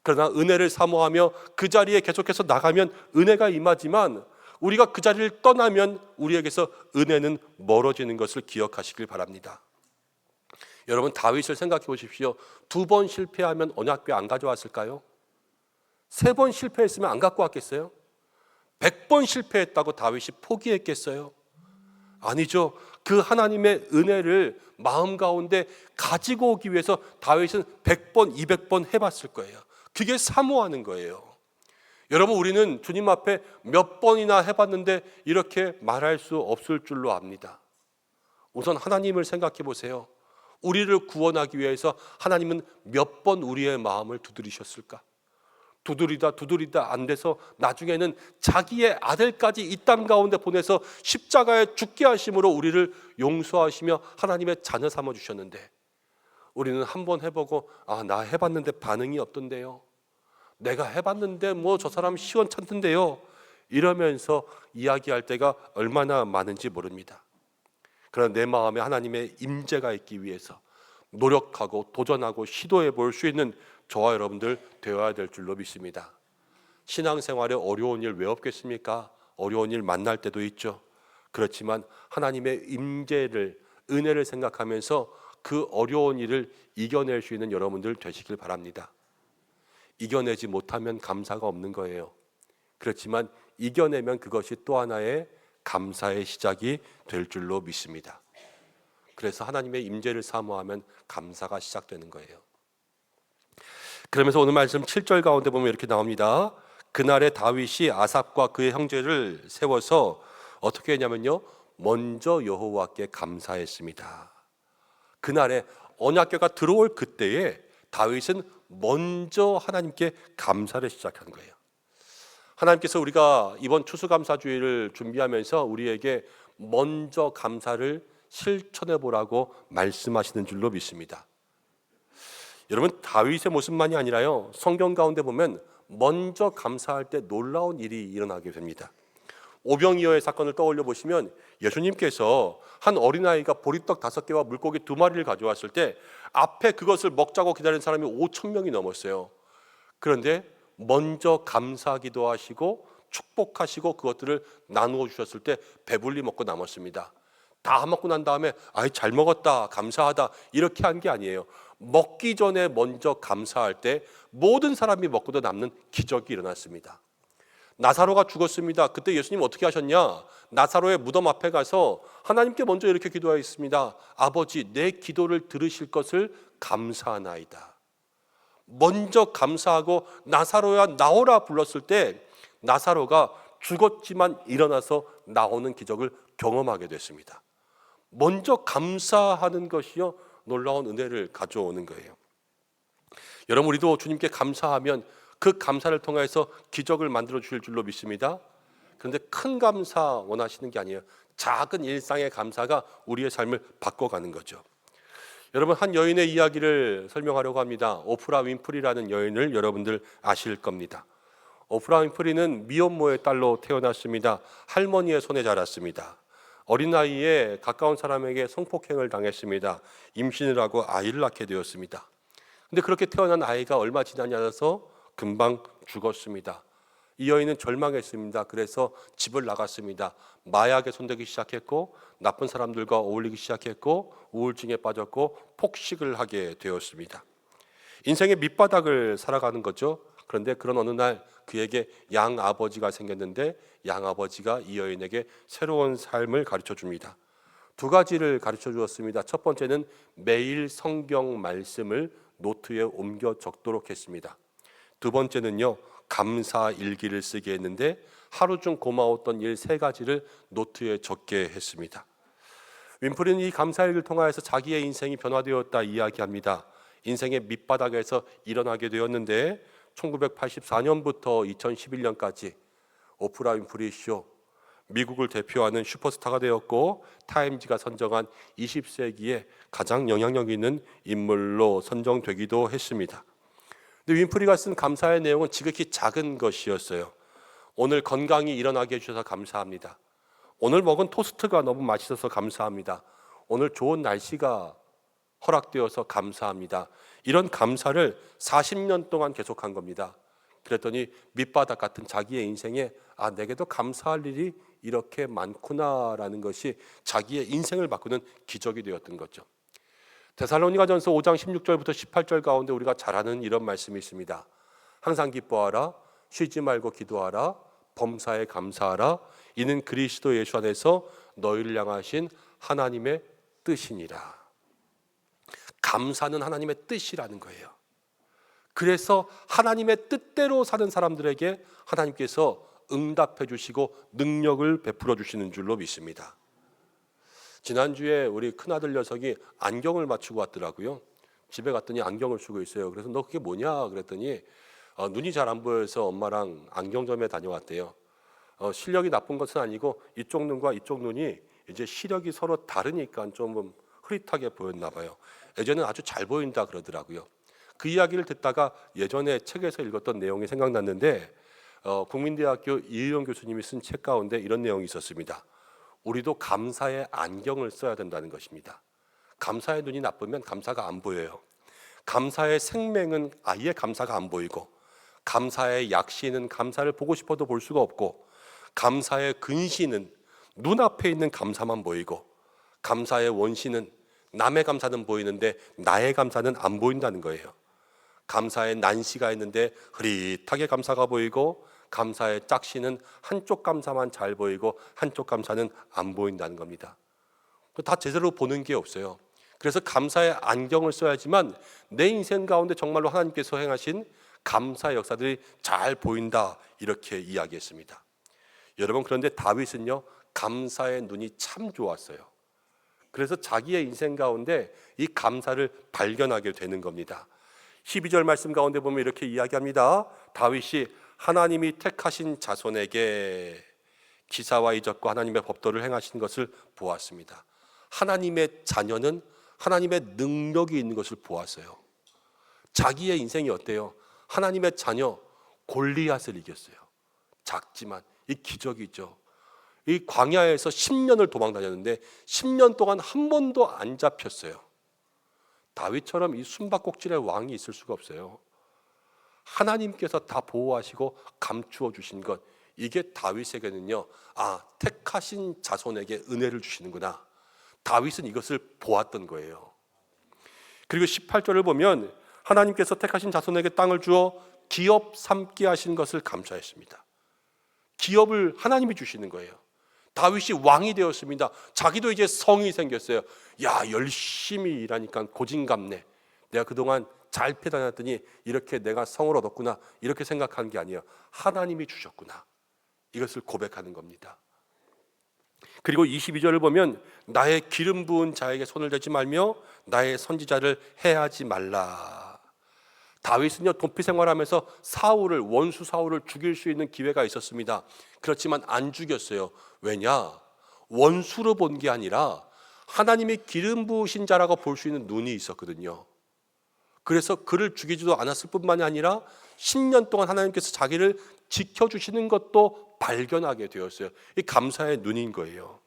그러나 은혜를 사모하며 그 자리에 계속해서 나가면 은혜가 임하지만 우리가 그 자리를 떠나면 우리에게서 은혜는 멀어지는 것을 기억하시길 바랍니다. 여러분, 다윗을 생각해 보십시오. 2번 실패하면 언약궤 안 가져왔을까요? 3번 실패했으면 안 갖고 왔겠어요? 100번 실패했다고 다윗이 포기했겠어요? 아니죠. 그 하나님의 은혜를 마음 가운데 가지고 오기 위해서 다윗은 100번, 200번 해봤을 거예요. 그게 사모하는 거예요. 여러분, 우리는 주님 앞에 몇 번이나 해봤는데 이렇게 말할 수 없을 줄로 압니다. 우선 하나님을 생각해 보세요. 우리를 구원하기 위해서 하나님은 몇 번 우리의 마음을 두드리셨을까? 두드리다 안 돼서 나중에는 자기의 아들까지 이 땅 가운데 보내서 십자가에 죽게 하심으로 우리를 용서하시며 하나님의 자녀 삼아 주셨는데, 우리는 한 번 해보고 나 해봤는데 반응이 없던데요, 내가 해봤는데 뭐 저 사람 시원찮던데요, 이러면서 이야기할 때가 얼마나 많은지 모릅니다. 그러나 내 마음에 하나님의 임재가 있기 위해서 노력하고 도전하고 시도해 볼 수 있는 저와 여러분들 되어야 될 줄로 믿습니다. 신앙생활에 어려운 일 왜 없겠습니까? 어려운 일 만날 때도 있죠. 그렇지만 하나님의 임재를, 은혜를 생각하면서 그 어려운 일을 이겨낼 수 있는 여러분들 되시길 바랍니다. 이겨내지 못하면 감사가 없는 거예요. 그렇지만 이겨내면 그것이 또 하나의 감사의 시작이 될 줄로 믿습니다. 그래서 하나님의 임재를 사모하면 감사가 시작되는 거예요. 그러면서 오늘 말씀 7절 가운데 보면 이렇게 나옵니다. 그날에 다윗이 아삽과 그의 형제를 세워서 어떻게 했냐면요, 먼저 여호와께 감사했습니다. 그날에 언약궤가 들어올 그때에 다윗은 먼저 하나님께 감사를 시작한 거예요. 하나님께서 우리가 이번 추수감사주일을 준비하면서 우리에게 먼저 감사를 실천해 보라고 말씀하시는 줄로 믿습니다. 여러분, 다윗의 모습만이 아니라요, 성경 가운데 보면 먼저 감사할 때 놀라운 일이 일어나게 됩니다. 오병이어의 사건을 떠올려 보시면 예수님께서 한 어린아이가 보리떡 5개와 물고기 2마리를 가져왔을 때 앞에 그것을 먹자고 기다리는 사람이 5,000명이 넘었어요. 그런데 먼저 감사기도 하시고 축복하시고 그것들을 나누어 주셨을 때 배불리 먹고 남았습니다. 다 먹고 난 다음에 잘 먹었다, 감사하다, 이렇게 한 게 아니에요. 먹기 전에 먼저 감사할 때 모든 사람이 먹고도 남는 기적이 일어났습니다. 나사로가 죽었습니다. 그때 예수님 어떻게 하셨냐? 나사로의 무덤 앞에 가서 하나님께 먼저 이렇게 기도하였습니다. 아버지, 내 기도를 들으실 것을 감사하나이다. 먼저 감사하고 나사로야 나오라 불렀을 때 나사로가 죽었지만 일어나서 나오는 기적을 경험하게 됐습니다. 먼저 감사하는 것이요, 놀라운 은혜를 가져오는 거예요. 여러분, 우리도 주님께 감사하면 그 감사를 통해서 기적을 만들어 주실 줄로 믿습니다. 그런데 큰 감사 원하시는 게 아니에요. 작은 일상의 감사가 우리의 삶을 바꿔가는 거죠. 여러분, 한 여인의 이야기를 설명하려고 합니다. 오프라 윈프리라는 여인을 여러분들 아실 겁니다. 오프라 윈프리는 미혼모의 딸로 태어났습니다. 할머니의 손에 자랐습니다. 어린 나이에 가까운 사람에게 성폭행을 당했습니다. 임신을 하고 아이를 낳게 되었습니다. 근데 그렇게 태어난 아이가 얼마 지나지 않아서 금방 죽었습니다. 이 여인은 절망했습니다. 그래서 집을 나갔습니다. 마약에 손대기 시작했고 나쁜 사람들과 어울리기 시작했고 우울증에 빠졌고 폭식을 하게 되었습니다. 인생의 밑바닥을 살아가는 거죠. 그런데 그런 어느 날 그에게 양아버지가 생겼는데 양아버지가 이 여인에게 새로운 삶을 가르쳐 줍니다. 두 가지를 가르쳐 주었습니다. 첫 번째는 매일 성경 말씀을 노트에 옮겨 적도록 했습니다. 두 번째는요, 감사 일기를 쓰게 했는데 하루 중 고마웠던 일 3가지를 노트에 적게 했습니다. 윈프리는 이 감사 일기를 통하여서 자기의 인생이 변화되었다 이야기합니다. 인생의 밑바닥에서 일어나게 되었는데 1984년부터 2011년까지 오프라 윈프리 쇼, 미국을 대표하는 슈퍼스타가 되었고 타임지가 선정한 20세기의 가장 영향력 있는 인물로 선정되기도 했습니다. 근데 윈프리가 쓴 감사의 내용은 지극히 작은 것이었어요. 오늘 건강히 일어나게 해주셔서 감사합니다. 오늘 먹은 토스트가 너무 맛있어서 감사합니다. 오늘 좋은 날씨가 허락되어서 감사합니다. 이런 감사를 40년 동안 계속한 겁니다. 그랬더니 밑바닥 같은 자기의 인생에 내게도 감사할 일이 이렇게 많구나라는 것이 자기의 인생을 바꾸는 기적이 되었던 거죠. 데살로니가전서 5장 16절부터 18절 가운데 우리가 잘 아는 이런 말씀이 있습니다. 항상 기뻐하라, 쉬지 말고 기도하라, 범사에 감사하라, 이는 그리스도 예수 안에서 너희를 향하신 하나님의 뜻이니라. 감사는 하나님의 뜻이라는 거예요. 그래서 하나님의 뜻대로 사는 사람들에게 하나님께서 응답해 주시고 능력을 베풀어 주시는 줄로 믿습니다. 지난주에 우리 큰아들 녀석이 안경을 맞추고 왔더라고요. 집에 갔더니 안경을 쓰고 있어요. 그래서 너 그게 뭐냐 그랬더니 눈이 잘 안 보여서 엄마랑 안경점에 다녀왔대요. 실력이 나쁜 것은 아니고 이쪽 눈과 이쪽 눈이 이제 시력이 서로 다르니까 좀 흐릿하게 보였나 봐요. 예전에는 아주 잘 보인다 그러더라고요. 그 이야기를 듣다가 예전에 책에서 읽었던 내용이 생각났는데 국민대학교 이의용 교수님이 쓴 책 가운데 이런 내용이 있었습니다. 우리도 감사의 안경을 써야 된다는 것입니다. 감사의 눈이 나쁘면 감사가 안 보여요. 감사의 생명은 아예 감사가 안 보이고, 감사의 약시는 감사를 보고 싶어도 볼 수가 없고, 감사의 근시는 눈앞에 있는 감사만 보이고, 감사의 원시는 남의 감사는 보이는데 나의 감사는 안 보인다는 거예요. 감사의 난시가 있는데 흐릿하게 감사가 보이고, 감사의 짝시는 한쪽 감사만 잘 보이고 한쪽 감사는 안 보인다는 겁니다. 다 제대로 보는 게 없어요. 그래서 감사의 안경을 써야지만 내 인생 가운데 정말로 하나님께서 행하신 감사의 역사들이 잘 보인다, 이렇게 이야기했습니다. 여러분, 그런데 다윗은요, 감사의 눈이 참 좋았어요. 그래서 자기의 인생 가운데 이 감사를 발견하게 되는 겁니다. 12절 말씀 가운데 보면 이렇게 이야기합니다. 다윗이 하나님이 택하신 자손에게 기사와 이적과 하나님의 법도를 행하신 것을 보았습니다. 하나님의 자녀는 하나님의 능력이 있는 것을 보았어요. 자기의 인생이 어때요? 하나님의 자녀 골리앗을 이겼어요. 작지만 이 기적이죠. 이 광야에서 10년을 도망 다녔는데 10년 동안 한 번도 안 잡혔어요. 다윗처럼 이 숨바꼭질의 왕이 있을 수가 없어요. 하나님께서 다 보호하시고 감추어 주신 것, 이게 다윗에게는요, 택하신 자손에게 은혜를 주시는구나. 다윗은 이것을 보았던 거예요. 그리고 18절을 보면 하나님께서 택하신 자손에게 땅을 주어 기업 삼게 하신 것을 감사했습니다. 기업을 하나님이 주시는 거예요. 다윗이 왕이 되었습니다. 자기도 이제 성이 생겼어요. 열심히 일하니까 고진감래. 내가 그동안 잘 패다녔더니 이렇게 내가 성을 얻었구나, 이렇게 생각하는 게 아니에요. 하나님이 주셨구나, 이것을 고백하는 겁니다. 그리고 22절을 보면 나의 기름 부은 자에게 손을 대지 말며 나의 선지자를 해하지 말라. 다윗은요, 도피 생활하면서 원수 사울을 죽일 수 있는 기회가 있었습니다. 그렇지만 안 죽였어요. 왜냐? 원수로 본 게 아니라 하나님이 기름 부으신 자라고 볼 수 있는 눈이 있었거든요. 그래서 그를 죽이지도 않았을 뿐만이 아니라 10년 동안 하나님께서 자기를 지켜주시는 것도 발견하게 되었어요. 이 감사의 눈인 거예요.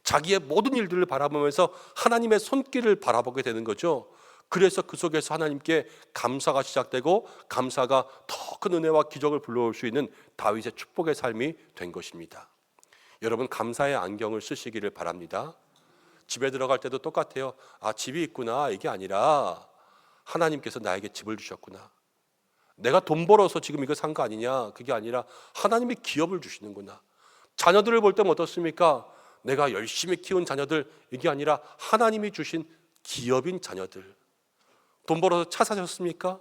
자기의 모든 일들을 바라보면서 하나님의 손길을 바라보게 되는 거죠. 그래서 그 속에서 하나님께 감사가 시작되고 감사가 더 큰 은혜와 기적을 불러올 수 있는 다윗의 축복의 삶이 된 것입니다. 여러분, 감사의 안경을 쓰시기를 바랍니다. 집에 들어갈 때도 똑같아요. 아, 집이 있구나, 이게 아니라 하나님께서 나에게 집을 주셨구나. 내가 돈 벌어서 지금 이거 산 거 아니냐, 그게 아니라 하나님이 기업을 주시는구나. 자녀들을 볼 때는 어떻습니까? 내가 열심히 키운 자녀들, 이게 아니라 하나님이 주신 기업인 자녀들. 돈 벌어서 차 사셨습니까?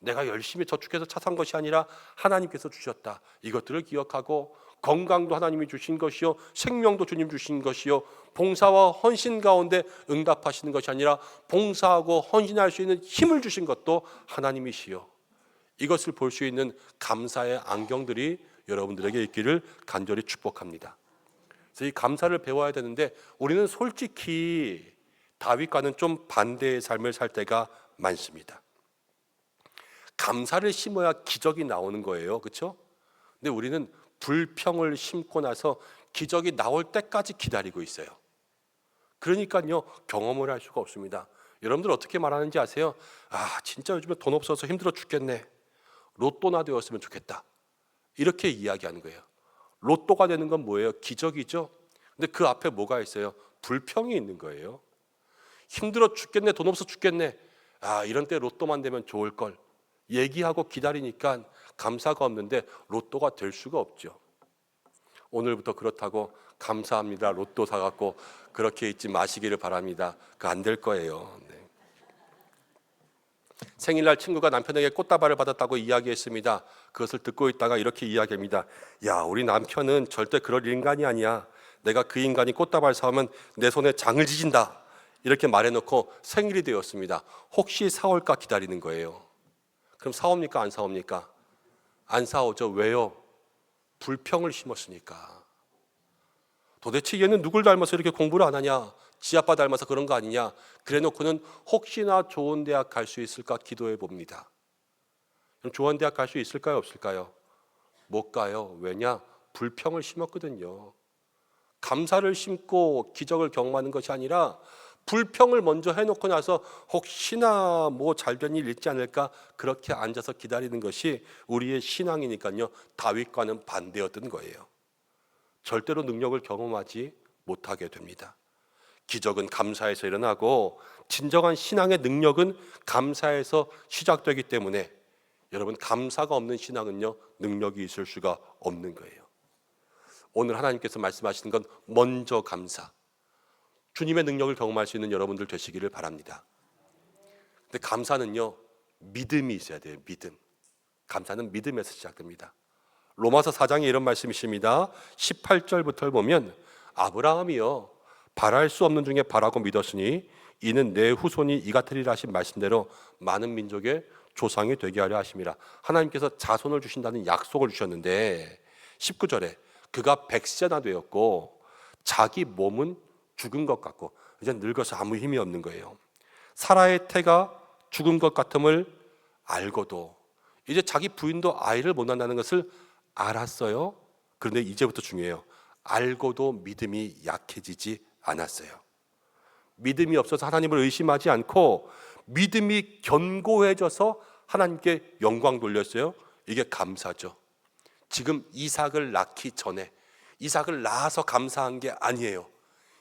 내가 열심히 저축해서 차 산 것이 아니라 하나님께서 주셨다. 이것들을 기억하고, 건강도 하나님이 주신 것이요, 생명도 주님 주신 것이요, 봉사와 헌신 가운데 응답하시는 것이 아니라 봉사하고 헌신할 수 있는 힘을 주신 것도 하나님이시요, 이것을 볼 수 있는 감사의 안경들이 여러분들에게 있기를 간절히 축복합니다. 그래서 이 감사를 배워야 되는데, 우리는 솔직히 다윗과는 좀 반대의 삶을 살 때가 많습니다. 감사를 심어야 기적이 나오는 거예요, 그렇죠? 근데 우리는 불평을 심고 나서 기적이 나올 때까지 기다리고 있어요. 그러니까요, 경험을 할 수가 없습니다. 여러분들 어떻게 말하는지 아세요? 아, 진짜 요즘에 돈 없어서 힘들어 죽겠네. 로또나 되었으면 좋겠다. 이렇게 이야기하는 거예요. 로또가 되는 건 뭐예요? 기적이죠. 근데 그 앞에 뭐가 있어요? 불평이 있는 거예요. 힘들어 죽겠네, 돈 없어 죽겠네. 아, 이런 때 로또만 되면 좋을 걸 얘기하고 기다리니까 감사가 없는데 로또가 될 수가 없죠. 오늘부터 그렇다고 감사합니다 로또 사갖고 그렇게 있지 마시기를 바랍니다. 그 안 될 거예요. 네. 생일날 친구가 남편에게 꽃다발을 받았다고 이야기했습니다. 그것을 듣고 있다가 이렇게 이야기합니다. 야, 우리 남편은 절대 그럴 인간이 아니야. 내가 그 인간이 꽃다발 사오면 내 손에 장을 지진다. 이렇게 말해놓고 생일이 되었습니다. 혹시 사올까 기다리는 거예요. 그럼 사옵니까, 안 사옵니까? 안 사오죠. 왜요? 불평을 심었으니까. 도대체 얘는 누굴 닮아서 이렇게 공부를 안 하냐? 지 아빠 닮아서 그런 거 아니냐? 그래놓고는 혹시나 좋은 대학 갈 수 있을까 기도해 봅니다. 그럼 좋은 대학 갈 수 있을까요, 없을까요? 못 가요. 왜냐? 불평을 심었거든요. 감사를 심고 기적을 경험하는 것이 아니라 불평을 먼저 해놓고 나서 혹시나 뭐 잘된 일 있지 않을까 그렇게 앉아서 기다리는 것이 우리의 신앙이니까요, 다윗과는 반대였던 거예요. 절대로 능력을 경험하지 못하게 됩니다. 기적은 감사에서 일어나고 진정한 신앙의 능력은 감사에서 시작되기 때문에 여러분, 감사가 없는 신앙은요, 능력이 있을 수가 없는 거예요. 오늘 하나님께서 말씀하시는 건 먼저 감사, 주님의 능력을 경험할 수 있는 여러분들 되시기를 바랍니다. 근데 감사는요, 믿음이 있어야 돼요. 믿음. 감사는 믿음에서 시작됩니다. 로마서 4장에 이런 말씀이십니다. 18절부터 보면 아브라함이요, 바랄 수 없는 중에 바라고 믿었으니 이는 내 후손이 이 같으리라 하신 말씀대로 많은 민족의 조상이 되게 하려 하심이라. 하나님께서 자손을 주신다는 약속을 주셨는데 19절에 그가 100세나 되었고 자기 몸은 죽은 것 같고 이제 늙어서 아무 힘이 없는 거예요. 사라의 태가 죽은 것 같음을 알고도 이제 자기 부인도 아이를 못 낳는다는 것을 알았어요. 그런데 이제부터 중요해요. 알고도 믿음이 약해지지 않았어요. 믿음이 없어서 하나님을 의심하지 않고 믿음이 견고해져서 하나님께 영광 돌렸어요. 이게 감사죠. 지금 이삭을 낳기 전에, 이삭을 낳아서 감사한 게 아니에요.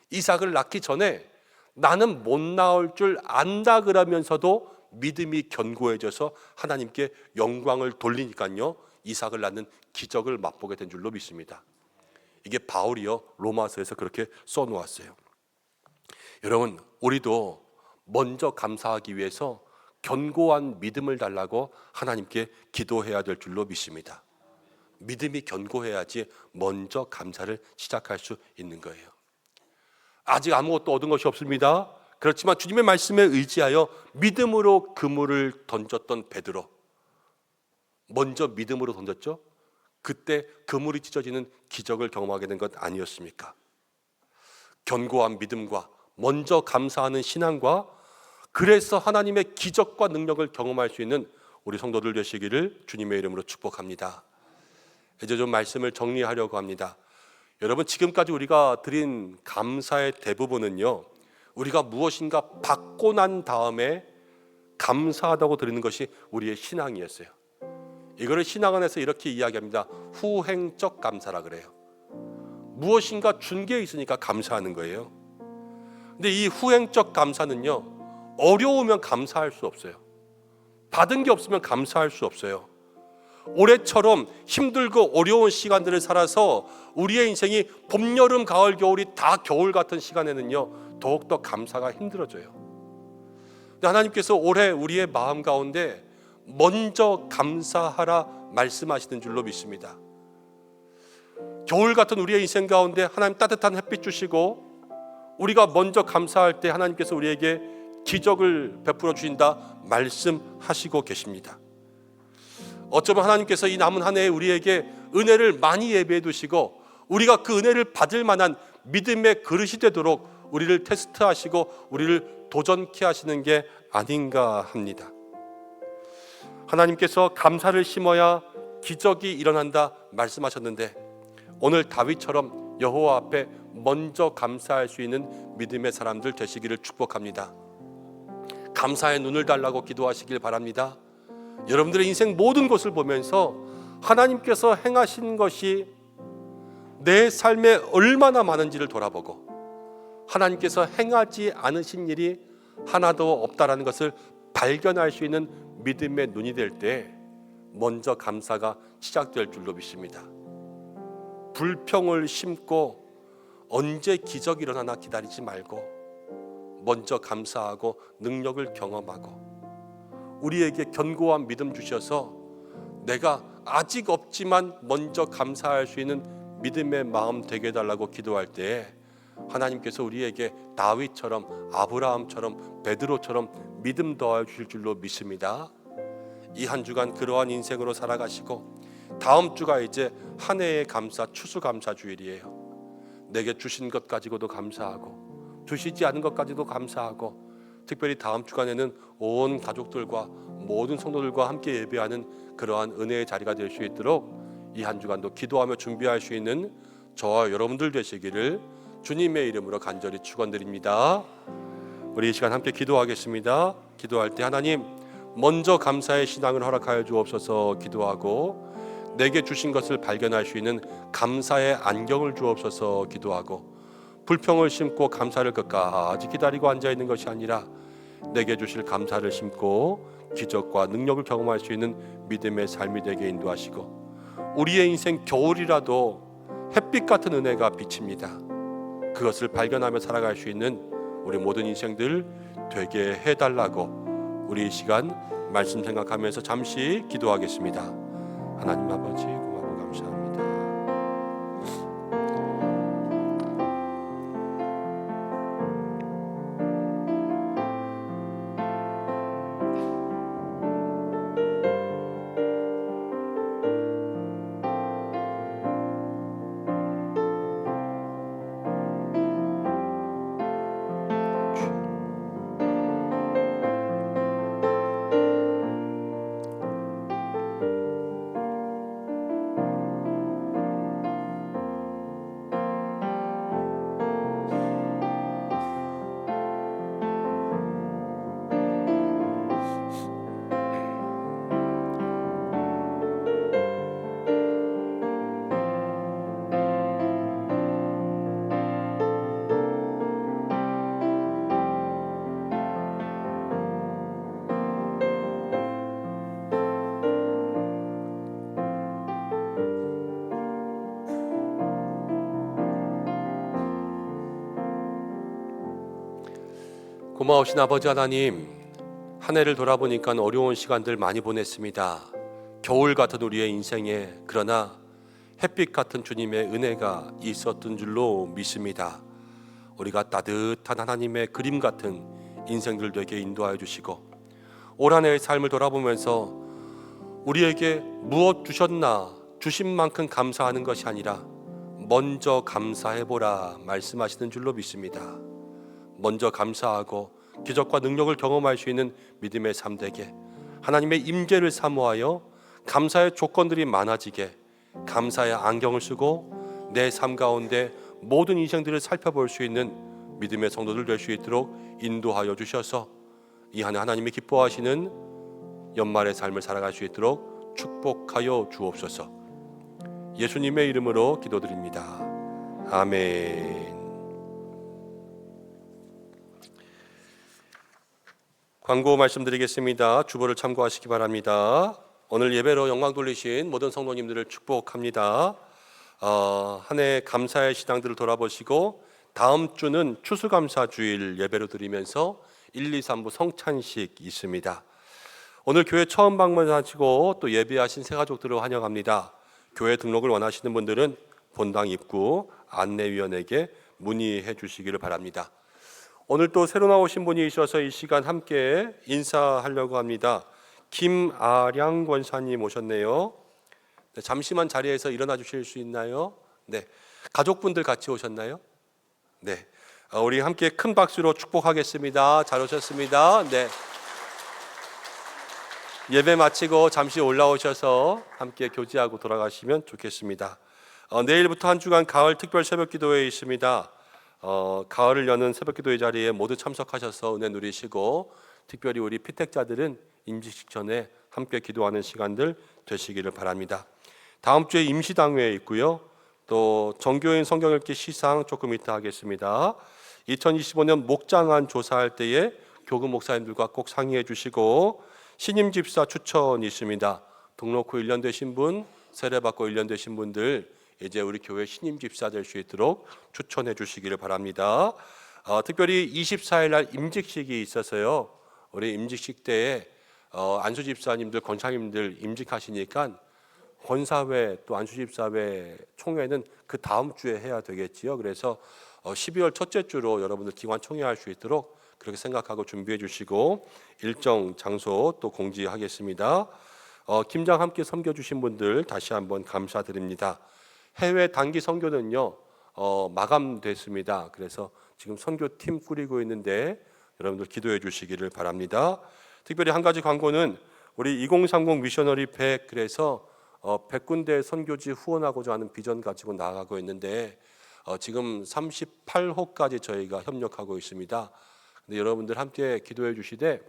이삭을 낳기 전에 나는 못 낳을 줄 안다 그러면서도 믿음이 견고해져서 하나님께 영광을 돌리니까요, 이삭을 낳는 기적을 맛보게 된 줄로 믿습니다. 이게 바울이요, 로마서에서 그렇게 써놓았어요. 여러분, 우리도 먼저 감사하기 위해서 견고한 믿음을 달라고 하나님께 기도해야 될 줄로 믿습니다. 믿음이 견고해야지 먼저 감사를 시작할 수 있는 거예요. 아직 아무것도 얻은 것이 없습니다. 그렇지만 주님의 말씀에 의지하여 믿음으로 그물을 던졌던 베드로, 먼저 믿음으로 던졌죠. 그때 그물이 찢어지는 기적을 경험하게 된 것 아니었습니까? 견고한 믿음과 먼저 감사하는 신앙과 그래서 하나님의 기적과 능력을 경험할 수 있는 우리 성도들 되시기를 주님의 이름으로 축복합니다. 이제 좀 말씀을 정리하려고 합니다. 여러분, 지금까지 우리가 드린 감사의 대부분은요, 우리가 무엇인가 받고 난 다음에 감사하다고 드리는 것이 우리의 신앙이었어요. 이거를 신학 안에서 이렇게 이야기합니다. 후행적 감사라 그래요. 무엇인가 준 게 있으니까 감사하는 거예요. 근데 이 후행적 감사는요, 어려우면 감사할 수 없어요. 받은 게 없으면 감사할 수 없어요. 올해처럼 힘들고 어려운 시간들을 살아서 우리의 인생이 봄, 여름, 가을, 겨울이 다 겨울 같은 시간에는요, 더욱더 감사가 힘들어져요. 근데 하나님께서 올해 우리의 마음 가운데 먼저 감사하라 말씀하시는 줄로 믿습니다. 겨울 같은 우리의 인생 가운데 하나님 따뜻한 햇빛 주시고 우리가 먼저 감사할 때 하나님께서 우리에게 기적을 베풀어 주신다 말씀하시고 계십니다. 어쩌면 하나님께서 이 남은 한 해에 우리에게 은혜를 많이 예배해 두시고 우리가 그 은혜를 받을 만한 믿음의 그릇이 되도록 우리를 테스트하시고 우리를 도전케 하시는 게 아닌가 합니다. 하나님께서 감사를 심어야 기적이 일어난다 말씀하셨는데 오늘 다윗처럼 여호와 앞에 먼저 감사할 수 있는 믿음의 사람들 되시기를 축복합니다. 감사의 눈을 달라고 기도하시길 바랍니다. 여러분들의 인생 모든 것을 보면서 하나님께서 행하신 것이 내 삶에 얼마나 많은지를 돌아보고 하나님께서 행하지 않으신 일이 하나도 없다라는 것을 발견할 수 있는 믿음의 눈이 될 때 먼저 감사가 시작될 줄로 믿습니다. 불평을 심고 언제 기적이 일어나나 기다리지 말고 먼저 감사하고 능력을 경험하고 우리에게 견고한 믿음 주셔서 내가 아직 없지만 먼저 감사할 수 있는 믿음의 마음 되게 해달라고 기도할 때 하나님께서 우리에게 다윗처럼 아브라함처럼 베드로처럼 믿음 더하여 주실 줄로 믿습니다. 이 한 주간 그러한 인생으로 살아가시고 다음 주가 이제 한 해의 감사 추수감사 주일이에요. 내게 주신 것 가지고도 감사하고 주시지 않은 것 가지고도 감사하고 특별히 다음 주간에는 온 가족들과 모든 성도들과 함께 예배하는 그러한 은혜의 자리가 될 수 있도록 이 한 주간도 기도하며 준비할 수 있는 저와 여러분들 되시기를 주님의 이름으로 간절히 축원드립니다. 우리 이 시간 함께 기도하겠습니다. 기도할 때 하나님 먼저 감사의 신앙을 허락하여 주옵소서 기도하고 내게 주신 것을 발견할 수 있는 감사의 안경을 주옵소서 기도하고 불평을 심고 감사를 끝까지 기다리고 앉아있는 것이 아니라 내게 주실 감사를 심고 기적과 능력을 경험할 수 있는 믿음의 삶이 되게 인도하시고 우리의 인생 겨울이라도 햇빛 같은 은혜가 비칩니다. 그것을 발견하며 살아갈 수 있는 우리 모든 인생들 되게 해달라고 우리 이 시간 말씀 생각하면서 잠시 기도하겠습니다. 하나님 아버지 고맙고 감사합니다. 고마우신 아버지 하나님, 한 해를 돌아보니까 어려운 시간들 많이 보냈습니다. 겨울 같은 우리의 인생에 그러나 햇빛 같은 주님의 은혜가 있었던 줄로 믿습니다. 우리가 따뜻한 하나님의 그림 같은 인생들 되게 인도하여 주시고 올 한 해의 삶을 돌아보면서 우리에게 무엇 주셨나 주신 만큼 감사하는 것이 아니라 먼저 감사해보라 말씀하시는 줄로 믿습니다. 먼저 감사하고 기적과 능력을 경험할 수 있는 믿음의 삶 되게 하나님의 임재를 사모하여 감사의 조건들이 많아지게 감사의 안경을 쓰고 내 삶 가운데 모든 인생들을 살펴볼 수 있는 믿음의 성도들 될 수 있도록 인도하여 주셔서 이 한 해 하나님이 기뻐하시는 연말의 삶을 살아갈 수 있도록 축복하여 주옵소서. 예수님의 이름으로 기도드립니다. 아멘. 광고 말씀드리겠습니다. 주보를 참고하시기 바랍니다. 오늘 예배로 영광 돌리신 모든 성도님들을 축복합니다. 한 해 감사의 시당들을 돌아보시고 다음 주는 추수감사주일 예배로 드리면서 1, 2, 3부 성찬식 있습니다. 오늘 교회 처음 방문하시고 또 예배하신 새가족들을 환영합니다. 교회 등록을 원하시는 분들은 본당 입구 안내위원에게 문의해 주시기를 바랍니다. 오늘 또 새로 나오신 분이 있어서 이 시간 함께 인사하려고 합니다. 김아량 권사님 오셨네요. 네, 잠시만 자리에서 일어나 주실 수 있나요? 네, 가족분들 같이 오셨나요? 네, 우리 함께 큰 박수로 축복하겠습니다. 잘 오셨습니다. 네, 예배 마치고 잠시 올라오셔서 함께 교제하고 돌아가시면 좋겠습니다. 내일부터 한 주간 가을 특별 새벽기도회 있습니다. 가을을 여는 새벽기도회 자리에 모두 참석하셔서 은혜 누리시고 특별히 우리 피택자들은 임직식 전에 함께 기도하는 시간들 되시기를 바랍니다. 다음 주에 임시당회에 있고요. 또 정교인 성경 읽기 시상 조금 이따 하겠습니다. 2025년 목장안 조사할 때에 교구 목사님들과 꼭 상의해 주시고 신임 집사 추천이 있습니다. 등록 후 1년 되신 분, 세례받고 1년 되신 분들 이제 우리 교회 신임 집사 될 수 있도록 추천해 주시기를 바랍니다. 특별히 24일 날 임직식이 있어서요. 우리 임직식 때에 안수 집사님들, 권사님들 임직하시니까 권사회 또 안수 집사회 총회는 그 다음 주에 해야 되겠지요. 그래서 12월 첫째 주로 여러분들 기관 총회할 수 있도록 그렇게 생각하고 준비해 주시고 일정 장소 또 공지하겠습니다. 김장 함께 섬겨주신 분들 다시 한번 감사드립니다. 해외 단기 선교는요 마감됐습니다. 그래서 지금 선교팀 꾸리고 있는데 여러분들 기도해 주시기를 바랍니다. 특별히 한 가지 광고는 우리 2030 미셔너리 100 그래서 100군데 선교지 후원하고자 하는 비전 가지고 나아가고 있는데 지금 38호까지 저희가 협력하고 있습니다. 근데 여러분들 함께 기도해 주시되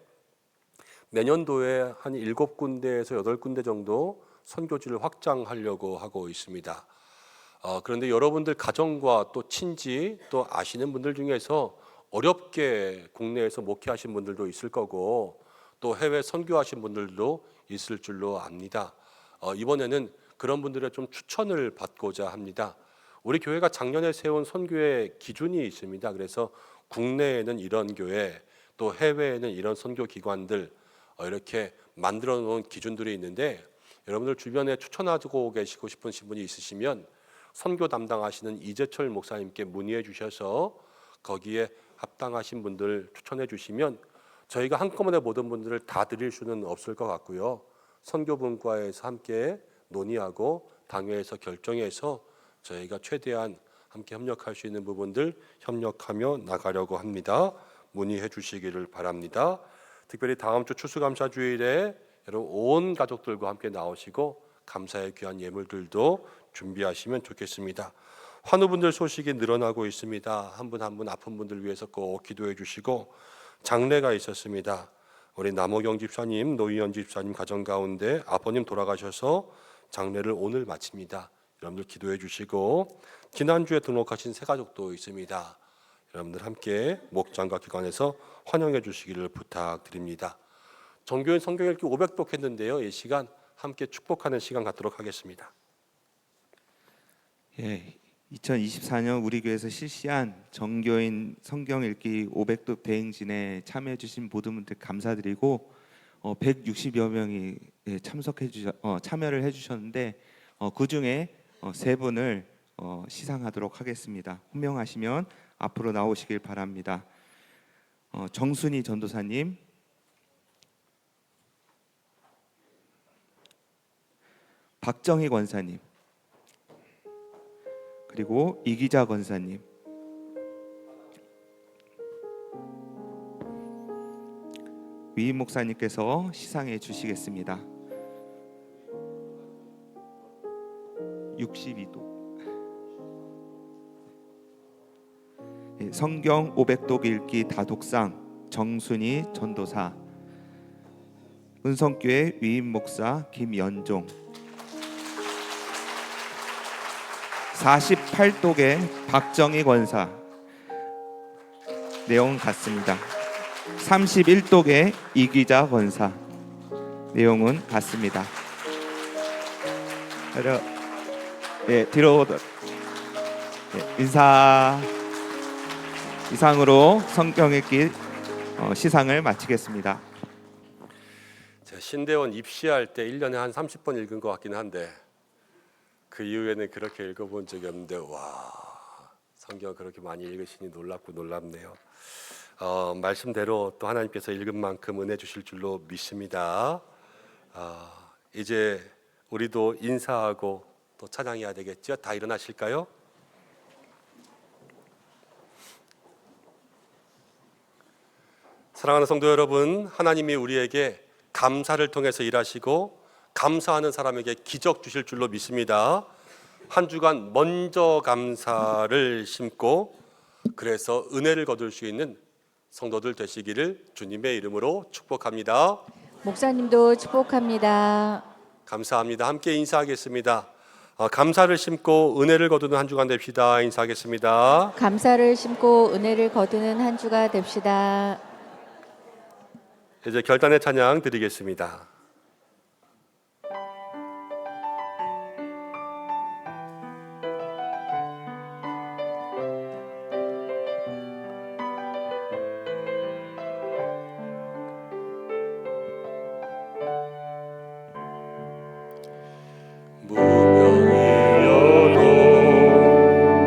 내년도에 한 7군데에서 8군데 정도 선교지를 확장하려고 하고 있습니다. 그런데 여러분들 가정과 또 친지 또 아시는 분들 중에서 어렵게 국내에서 목회하신 분들도 있을 거고 또 해외 선교하신 분들도 있을 줄로 압니다. 이번에는 그런 분들의 좀 추천을 받고자 합니다. 우리 교회가 작년에 세운 선교의 기준이 있습니다. 그래서 국내에는 이런 교회, 또 해외에는 이런 선교 기관들 이렇게 만들어 놓은 기준들이 있는데 여러분들 주변에 추천하고 계시고 싶으신 분이 있으시면 선교 담당하시는 이재철 목사님께 문의해 주셔서 거기에 합당하신 분들 추천해 주시면 저희가 한꺼번에 모든 분들을 다 드릴 수는 없을 것 같고요. 선교분과에서 함께 논의하고 당회에서 결정해서 저희가 최대한 함께 협력할 수 있는 부분들 협력하며 나가려고 합니다. 문의해 주시기를 바랍니다. 특별히 다음 주 추수감사주일에 여러분 온 가족들과 함께 나오시고 감사의 귀한 예물들도 준비하시면 좋겠습니다. 환우분들 소식이 늘어나고 있습니다. 한 분 한 분 아픈 분들 위해서 꼭 기도해 주시고 장례가 있었습니다. 우리 남호경 집사님, 노희연 집사님 가정 가운데 아버님 돌아가셔서 장례를 오늘 마칩니다. 여러분들 기도해 주시고 지난주에 등록하신 새 가족도 있습니다. 여러분들 함께 목장과 기관에서 환영해 주시기를 부탁드립니다. 정교인 성경 읽기 500독 했는데요. 이 시간 함께 축복하는 시간 갖도록 하겠습니다. 2024년 우리 교회에서 실시한 정교인 성경 읽기 500독 대행진에 참여해 주신 모든 분들 감사드리고 160여 명이 참여를 해 주셨는데 그 중에 세 분을 시상하도록 하겠습니다. 호명하시면 앞으로 나오시길 바랍니다. 정순희 전도사님, 박정희 권사님, 그리고 이기자 권사님, 위임 목사님께서 시상해 주시겠습니다. 62독 성경 500독 읽기 다독상 정순희 전도사, 은성교회 위임 목사 김연종, 48독의 박정희 권사, 내용은 같습니다. 31독의 이기자 권사, 내용은 같습니다. 뒤로 인사. 이상으로 성경 읽기 시상을 마치겠습니다. 제가 신대원 입시할 때 1년에 한 30번 읽은 것 같긴 한데 그 이후에는 그렇게 읽어본 적이 없는데 와, 성경 그렇게 많이 읽으시니 놀랍고 놀랍네요. 말씀대로 또 하나님께서 읽은 만큼 은혜 주실 줄로 믿습니다. 이제 우리도 인사하고 또 찬양해야 되겠죠? 다 일어나실까요? 사랑하는 성도 여러분, 하나님이 우리에게 감사를 통해서 일하시고 감사하는 사람에게 기적 주실 줄로 믿습니다. 한 주간 먼저 감사를 심고 그래서 은혜를 거둘 수 있는 성도들 되시기를 주님의 이름으로 축복합니다. 목사님도 축복합니다. 감사합니다. 함께 인사하겠습니다. 감사를 심고 은혜를 거두는 한 주간 됩시다. 인사하겠습니다. 감사를 심고 은혜를 거두는 한 주가 됩시다. 이제 결단의 찬양 드리겠습니다. 무명이어도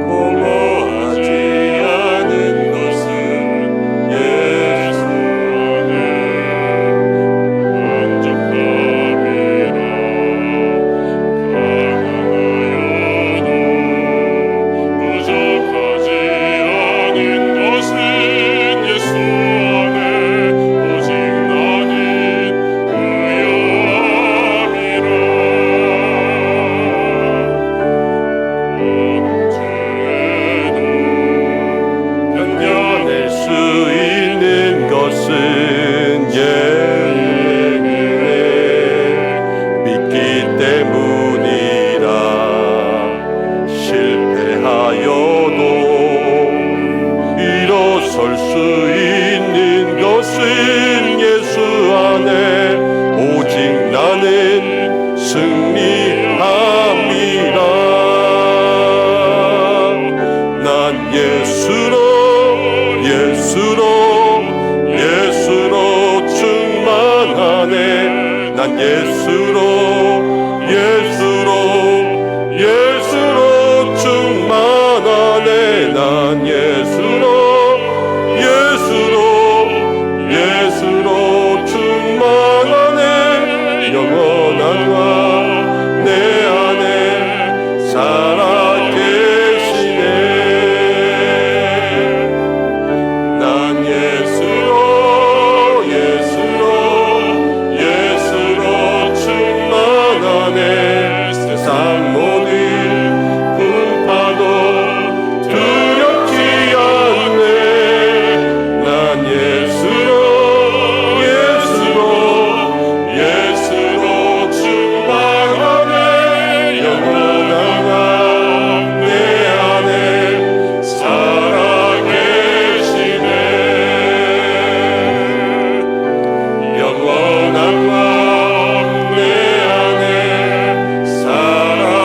공허하지 않은 것은 예수 견뎌낼 수 있는 것은 예수를 믿기 때문이라. 실패하여도 일어설 수 있는 것은 예수 안에 오직 나는 승리함이라. 난 예수로 충만하네. 난 예수로 충만하네. 난 예수로 충만하네. 영원한 왕 내 안에 살아계시네. 난 예수로 충만하네. 세상 모든 풍파도 두렵지 않네. 난 예수로 충만하네. 영원한 왕 내 안에 살아계시네. 영원한 왕 내 안에 살아계시네.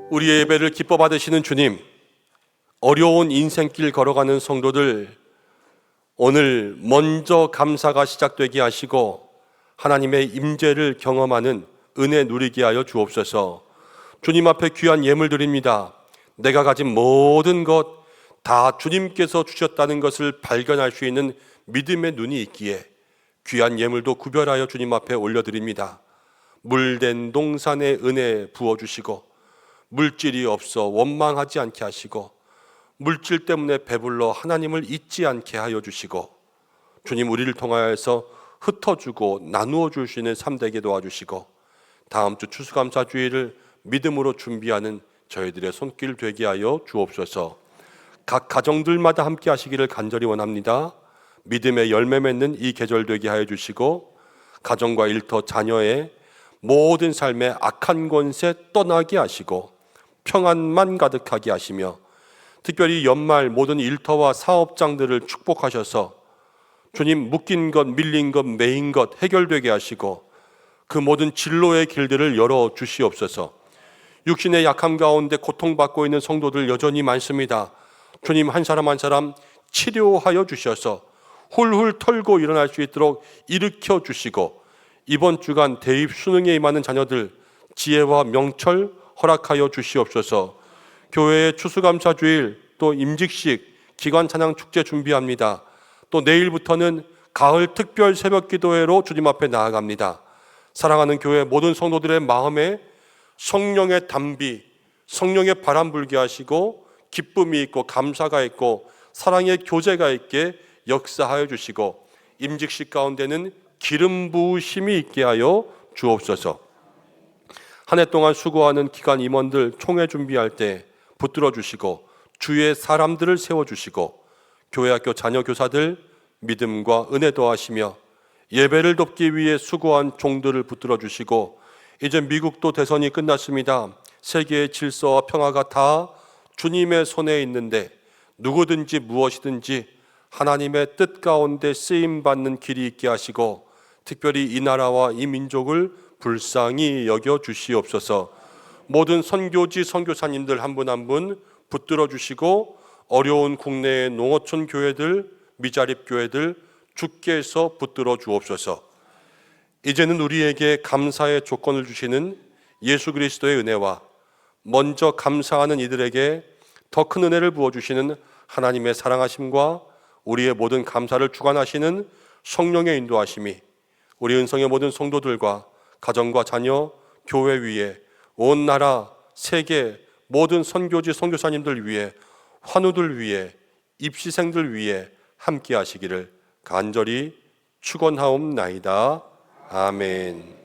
우리의 예배를 기뻐 받으시는 주님, 어려운 인생길 걸어가는 성도들 오늘 먼저 감사가 시작되게 하시고 하나님의 임재를 경험하는 은혜 누리게 하여 주옵소서. 주님 앞에 귀한 예물 드립니다. 내가 가진 모든 것 다 주님께서 주셨다는 것을 발견할 수 있는 믿음의 눈이 있기에 귀한 예물도 구별하여 주님 앞에 올려드립니다. 물된 동산에 은혜 부어주시고 물질이 없어 원망하지 않게 하시고 물질 때문에 배불러 하나님을 잊지 않게 하여 주시고 주님 우리를 통하여서 흩어주고 나누어 주시는 삶 되게 도와주시고 다음 주 추수감사주의를 믿음으로 준비하는 저희들의 손길 되게 하여 주옵소서. 각 가정들마다 함께 하시기를 간절히 원합니다. 믿음의 열매 맺는 이 계절 되게 하여 주시고 가정과 일터 자녀의 모든 삶의 악한 권세 떠나게 하시고 평안만 가득하게 하시며 특별히 연말 모든 일터와 사업장들을 축복하셔서 주님 묶인 것, 밀린 것, 매인 것 해결되게 하시고 그 모든 진로의 길들을 열어 주시옵소서. 육신의 약함 가운데 고통받고 있는 성도들 여전히 많습니다. 주님 한 사람 한 사람 치료하여 주셔서 훌훌 털고 일어날 수 있도록 일으켜 주시고 이번 주간 대입 수능에 임하는 자녀들 지혜와 명철 허락하여 주시옵소서. 교회의 추수감사주일 또 임직식 기관 찬양 축제 준비합니다. 또 내일부터는 가을 특별 새벽 기도회로 주님 앞에 나아갑니다. 사랑하는 교회 모든 성도들의 마음에 성령의 담비, 성령의 바람 불게 하시고 기쁨이 있고 감사가 있고 사랑의 교제가 있게 역사하여 주시고 임직식 가운데는 기름 부으심이 있게 하여 주옵소서. 한 해 동안 수고하는 기관 임원들 총회 준비할 때 붙들어 주시고 주의 사람들을 세워주시고 교회학교 자녀 교사들 믿음과 은혜 더하시며 예배를 돕기 위해 수고한 종들을 붙들어 주시고 이제 미국도 대선이 끝났습니다. 세계의 질서와 평화가 다 주님의 손에 있는데 누구든지 무엇이든지 하나님의 뜻 가운데 쓰임받는 길이 있게 하시고 특별히 이 나라와 이 민족을 불쌍히 여겨 주시옵소서. 모든 선교지 선교사님들 한 분 한 분 붙들어 주시고 어려운 국내의 농어촌 교회들, 미자립 교회들 주께서 붙들어 주옵소서. 이제는 우리에게 감사의 조건을 주시는 예수 그리스도의 은혜와 먼저 감사하는 이들에게 더 큰 은혜를 부어주시는 하나님의 사랑하심과 우리의 모든 감사를 주관하시는 성령의 인도하심이 우리 은성의 모든 성도들과 가정과 자녀, 교회 위에 온 나라, 세계 모든 선교지 선교사님들 위해 환우들 위해 입시생들 위해 함께 하시기를 간절히 축원하옵나이다. 아멘.